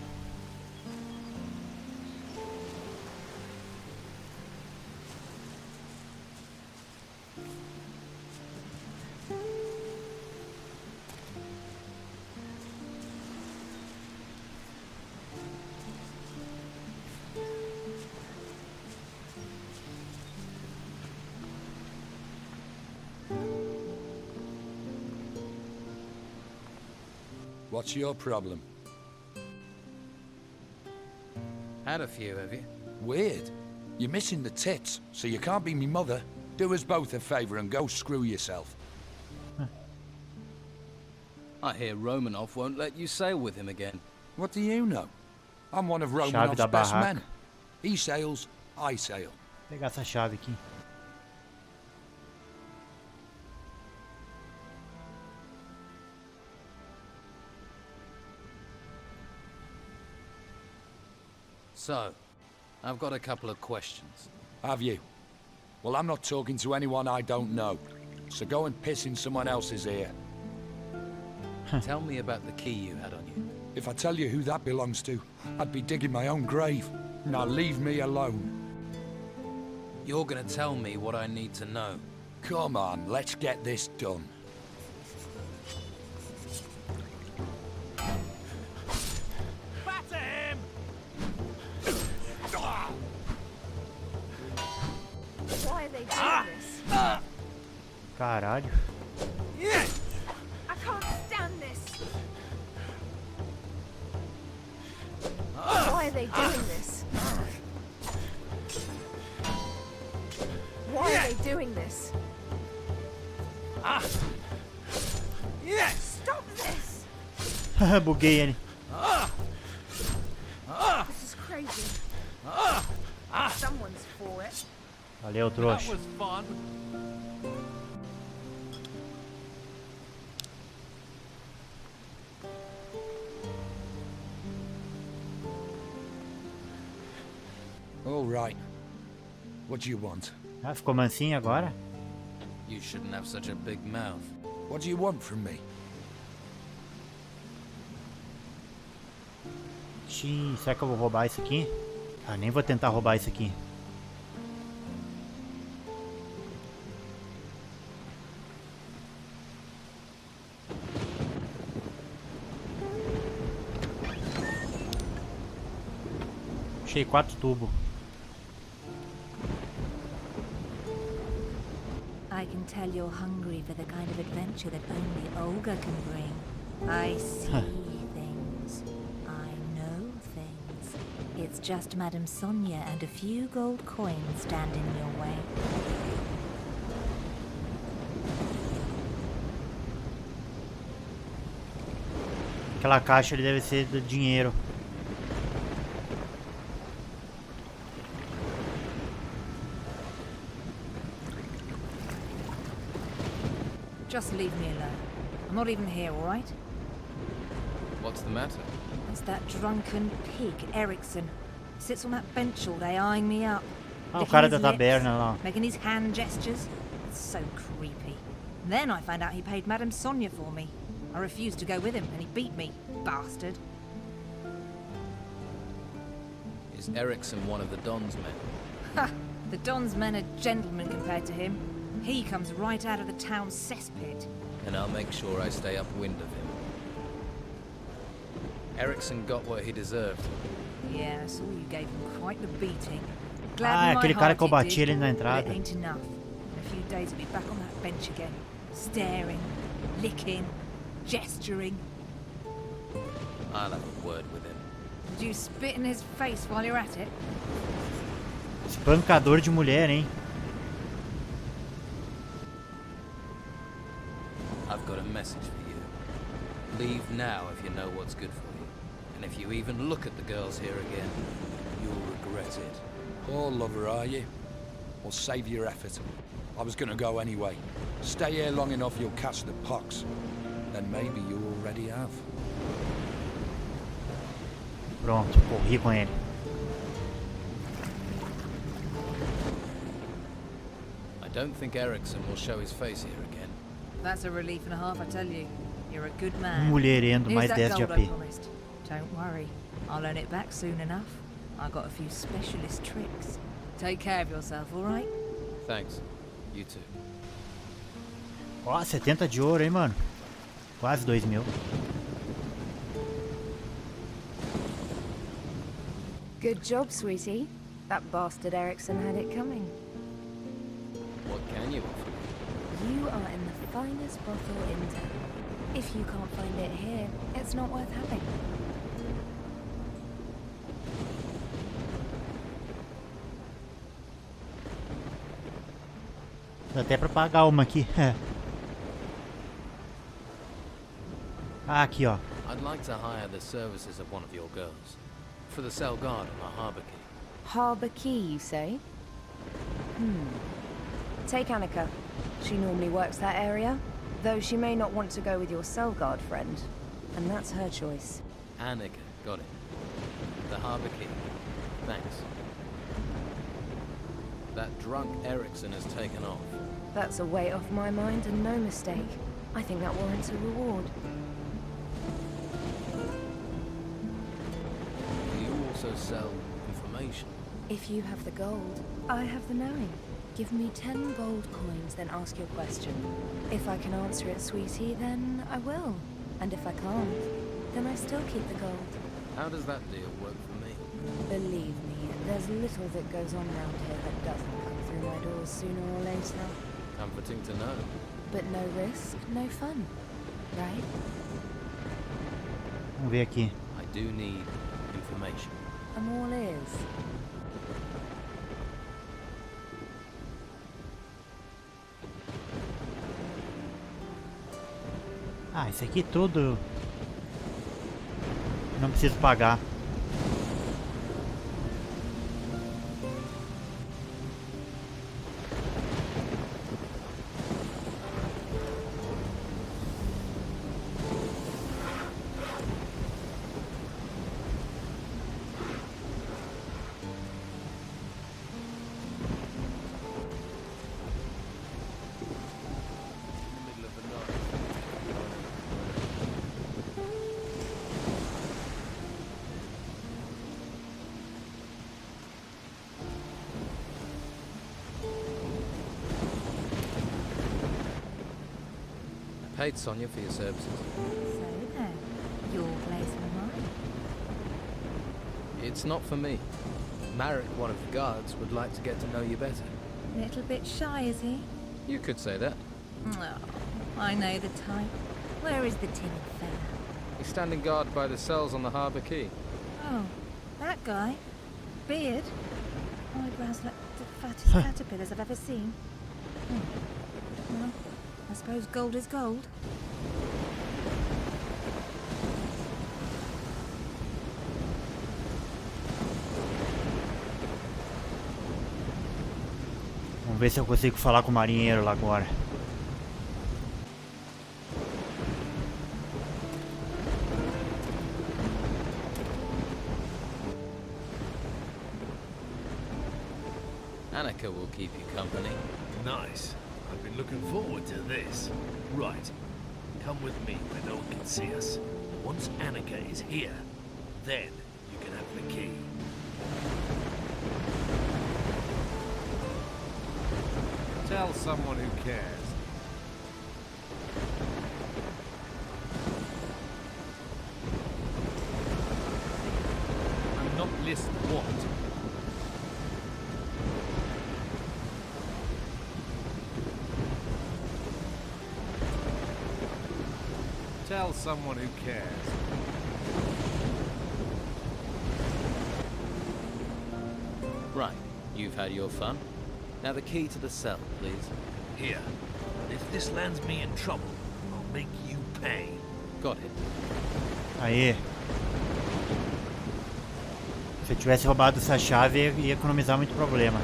What's your problem? Had a few, have you? Weird. You're missing the tits, so you can't be me mother. Do us both a favour and go screw yourself. I hear Romanov won't let you sail with him again. What do you know? I'm one of Chave Romanov's da best barraca. men. He sails, I sail. Vou pegar essa chave aqui. So, I've got a couple of questions. Have you? Well, I'm not talking to anyone I don't know. So go and piss in someone else's ear. Tell me about the key you had on you. If I tell you who that belongs to, I'd be digging my own grave. Now leave me alone. You're gonna tell me what I need to know. Come on, let's get this done. Batter him! Why are they doing this? Caralho. I can't stand this. Why are they doing this? Why are they doing this? Stop this! Buguei ele. This is crazy. Someone's for it. Valeu, trouxa. That was fun. All right. What do you want? Ah, ficou mansinho agora? You shouldn't have such a big mouth. What do you want from me? Xiii, será que eu vou roubar isso aqui? Ah, nem vou tentar roubar isso aqui. Achei 4 tubos. I can tell you're hungry for the kind of adventure that only Olga can bring. I see things. I know things. It's just Madame Sonia and a few gold coins stand in your way. Aquela caixa ali deve ser do dinheiro. Just leave me alone. I'm not even here, all right? What's the matter? It's that drunken pig, Erickson. Sits on that bench all day eyeing me up. Ah, o licking cara his da lips, taberna lá. making his hand gestures. It's so creepy. And then I found out he paid Madame Sonia for me. I refused to go with him and he beat me, bastard. Is Erickson one of the Don's men? Ha! The Don's men are gentlemen compared to him. He comes right out of the town's cesspit. And I'll make sure I stay upwind of him. Erickson got what he deserved. Yeah, I saw you gave him quite the beating. Ah, Glad in my aquele cara heart que eu it bati did, ali na but entrada. it ain't enough. In a few days he'll be back on that bench again. Staring, licking, gesturing. I'll have a word with him. Did you spit in his face while you're at it? Espancador de mulher, hein? I've got a message for you. Leave now if you know what's good for you. And if you even look at the girls here again, you'll regret it. Poor lover, are you? Well, save your effort. I was gonna go anyway. Stay here long enough, you'll catch the pox. Then maybe you already have. Pronto, corri com ele. I don't think Erickson will show his face here again. That's a relief and a half, I tell you. You're a good man. Mulherendo, Here's mais that 10 de gold I AP. promised. Don't worry, I'll earn it back soon enough. I got a few specialist tricks. Take care of yourself, all right? Thanks. You too. Ó, 70 de ouro, hein, mano? Quase 2.000. Good job, sweetie. That bastard Erickson had it coming. What can you offer? You are in the finest brothel in town. If you can't find it here, it's not worth having. Dá até pra pagar uma aqui. Ah, aqui, ó. I'd like to hire the services of one of your girls. For the cell guard on the harbour quay. Harbour Key, you say? Take Annika. She normally works that area, though she may not want to go with your cell guard friend. And that's her choice. Annika, got it. The harbour quay. Thanks. That drunk Erickson has taken off. That's a weight off my mind and no mistake. I think that warrants a reward. Do you also sell information? If you have the gold, I have the knowing. Give me 10 gold coins, then ask your question. If I can answer it, sweetie, then I will. And if I can't, then I still keep the gold. How does that deal work for me? Believe me, there's little that goes on around here that doesn't come through my doors sooner or later. Comforting to know. But no risk, no fun, right? Vamos ver aqui. I do need information. I'm all ears. Ah, isso aqui tudo não preciso pagar. Paid Sonia for your services. So then, your place or mine? It's not for me. Marek, one of the guards, would like to get to know you better. Little bit shy, is he? You could say that. Oh, I know the type. Where is the timid fella? He's standing guard by the cells on the harbour quay. Oh, that guy? Beard? Eyebrows like the fattest caterpillars I've ever seen. Well, I suppose gold is gold. Vamos ver se eu consigo falar com o marinheiro lá agora. Annika will keep you company. Nice. I've been looking forward to this. Right. Come with me where no one can see us. Once Annika is here, then you can have the key. Tell someone who cares. I'm not list what. Tell someone who cares. Right. You've had your fun. Now the key to the cell, please. Here. If this lands me in trouble, I'll make you pay. Got it. Aê. Se eu tivesse roubado essa chave, ia economizar muito problema.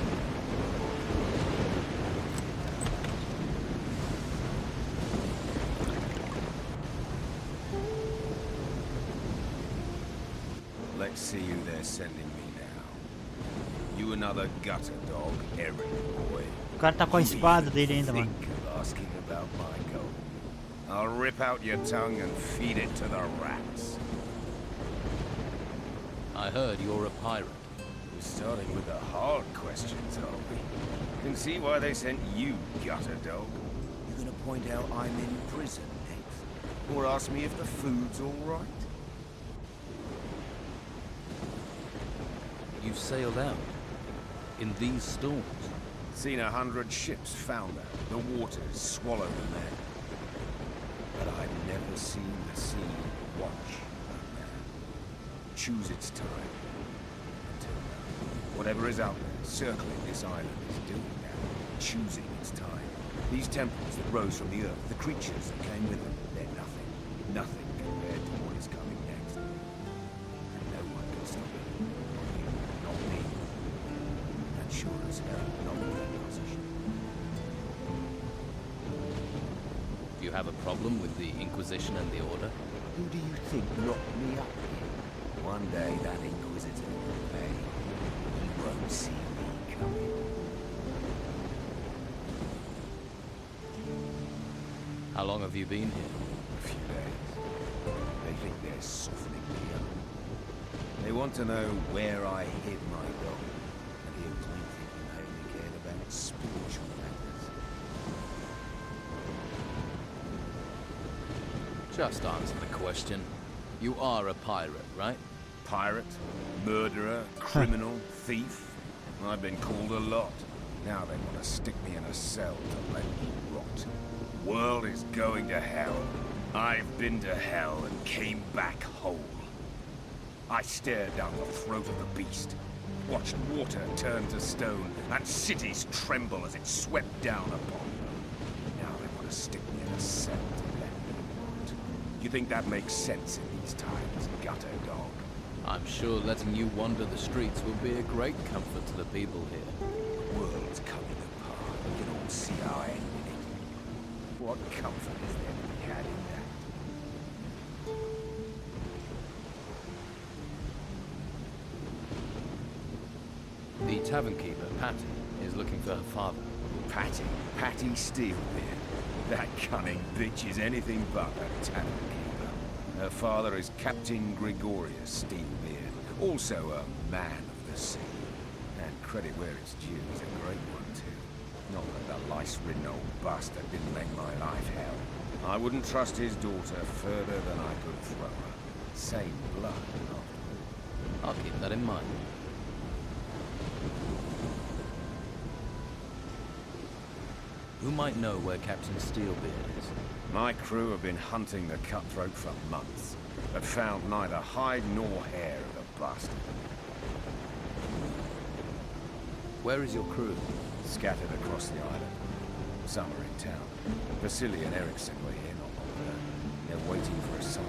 Let's see who they're sending me now. You another gutter dog, errand boy. O cara tá com a espada dele ainda, mano. Think of asking about my gold. I'll rip out your tongue and feed it to the rats. I heard you're a pirate. We're starting with the hard questions, aren't we? Can see why they sent you, gutter dog. You gonna point out I'm in prison next? Or ask me if the food's all right? You sailed out in these storms. Seen 100 ships founder, the waters swallow the men. But I've never seen the sea watch a man. Choose its time. Until now, whatever is out there, circling this island is doing that. Choosing its time. These temples that rose from the earth, the creatures that came with them, they're nothing. Nothing compared to what is coming next. And no one can stop it. Not me. And sure as hell, not in that position. Do you have a problem with the Inquisition and the Order? Who do you think knocked me up here? One day that Inquisitor will pay. He won't. don't see me coming. How long have you been here? A few days. They think they're softening me up. They want to know where I hid my dog. And here's me thinking I only cared about spiritual matters. Just answer the question. You are a pirate, right? Pirate, murderer, criminal, thief. I've been called a lot. Now they want to stick me in a cell to let me rot. World is going to hell. I've been to hell and came back whole. I stared down the throat of the beast, watched water turn to stone, and cities tremble as it swept down upon them. Now they want to stick me in a cell to let me rot. You think that makes sense in these times, gutter dog? I'm sure letting you wander the streets will be a great comfort to the people here. World's coming apart. We can all see our end in it. What comfort is there to be had in that? The tavern keeper, Parte, is looking for her father. Patty Steelbeard. That cunning bitch is anything but a tavern keeper. Her father is Captain Gregorius Steelbeard, also a man of the sea. And credit where it's due, he's a great one too. Not that the lice-ridden old bastard didn't make my life hell. I wouldn't trust his daughter further than I could throw her. Same blood, after all. I'll keep that in mind. Who might know where Captain Steelbeard is? My crew have been hunting the cutthroat for months, but found neither hide nor hair of the bastard. Where is your crew? Scattered across the island. Some are in town. Vasily and Ericsson were here not long ago. They're waiting for a sign.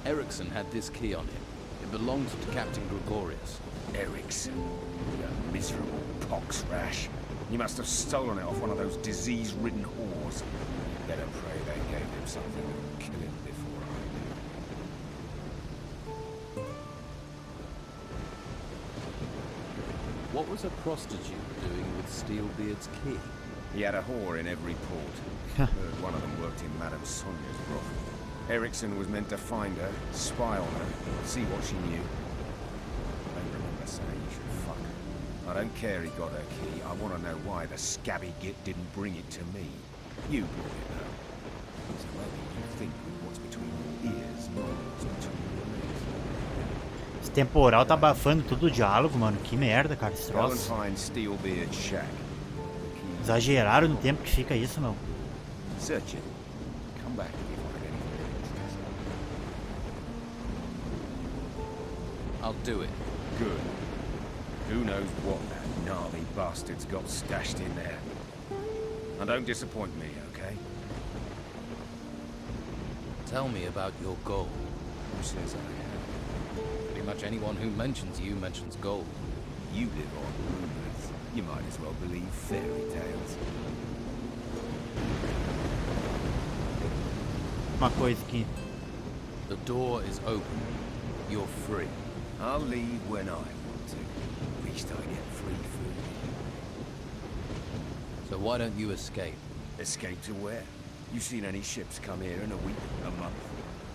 Ericsson had this key on him. It belonged to Captain Gregorius. Ericsson, you miserable pox rash. You must have stolen it off one of those disease-ridden whores. You'd better pray they gave him something that would kill him before I do. What was a prostitute doing with Steelbeard's key? He had a whore in every port. Heard one of them worked in Madame Sonia's brothel. Ericsson was meant to find her, spy on her, see what she knew. I don't remember saying you should fuck her. I don't care he got her key. I want to know why the scabby git didn't bring it to me. You brought it though. So maybe you think with what's between your ears, not what's between your legs. Esse temporal tá abafando todo o diálogo, mano. Que merda, cara, esse Go and troço. find Steelbeard's shack. Exageraram no tempo que fica isso, não. Search it. Come back if you find anything interesting. I'll do it. Good. Who knows what that gnarly bastard's got stashed in there. And don't disappoint me, okay? Tell me about your goal. Who says I have? Pretty much anyone who mentions you mentions gold. You live on rumors. You might as well believe fairy tales. Uma coisa aqui. The door is open. You're free. I'll leave when I want to. At least I get free food. So why don't you escape? Escape to where? You seen any ships come here in a week, a month?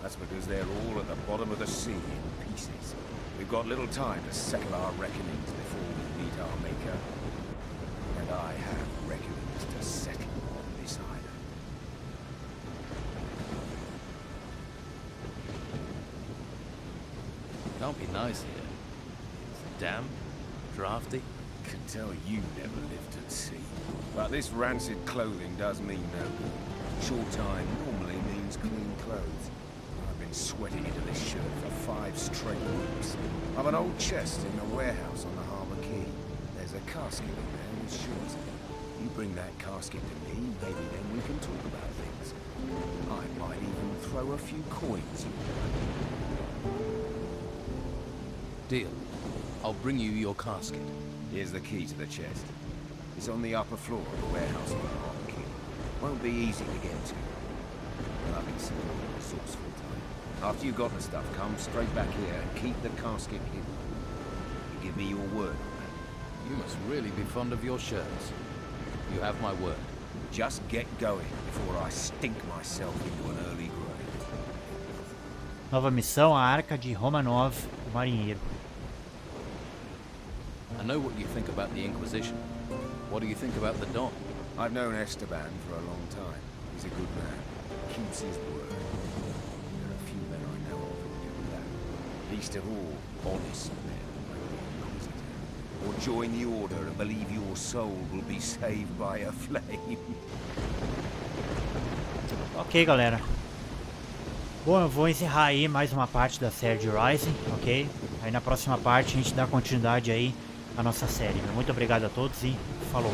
That's because they're all at the bottom of the sea in pieces. We've got little time to settle our reckonings before we meet our maker. And I have reckonings to settle on this island. Can't be nice here. It's damp, drafty. Can tell you never lived at sea. But this rancid clothing does mean no good. Short time normally means clean clothes. I've been sweating into this shirt for 5 straight weeks. I've an old chest in the warehouse on the Harbour Quay. There's a casket in there with shorts in it. You bring that casket to me, maybe then we can talk about things. I might even throw a few coins your way. Deal. I'll bring you your casket. Here's the key to the chest. It's on the upper floor of the warehouse on the Harbour Quay. Won't be easy to get to. But I can see all the resourceful type. After you've got the stuff, come straight back here and keep the casket hidden. You give me your word on that. You must really be fond of your shirts. You have my word. Just get going before I stink myself into an early grave. Nova missão, a Arca de Romanov, o marinheiro. I know what you think about the Inquisition. What do you think about the Don? I've known Esteban for a long time. He's a good man. Keeps his word. There are a few men I know of who do that. Least of all, honest men like the Inquisitor. Or join the Order and believe your soul will be saved by a flame. Ok, galera. Bom, eu vou encerrar aí mais uma parte da série de Rising, ok? Aí na próxima parte a gente dá continuidade aí à nossa série. Muito obrigado a todos e falou!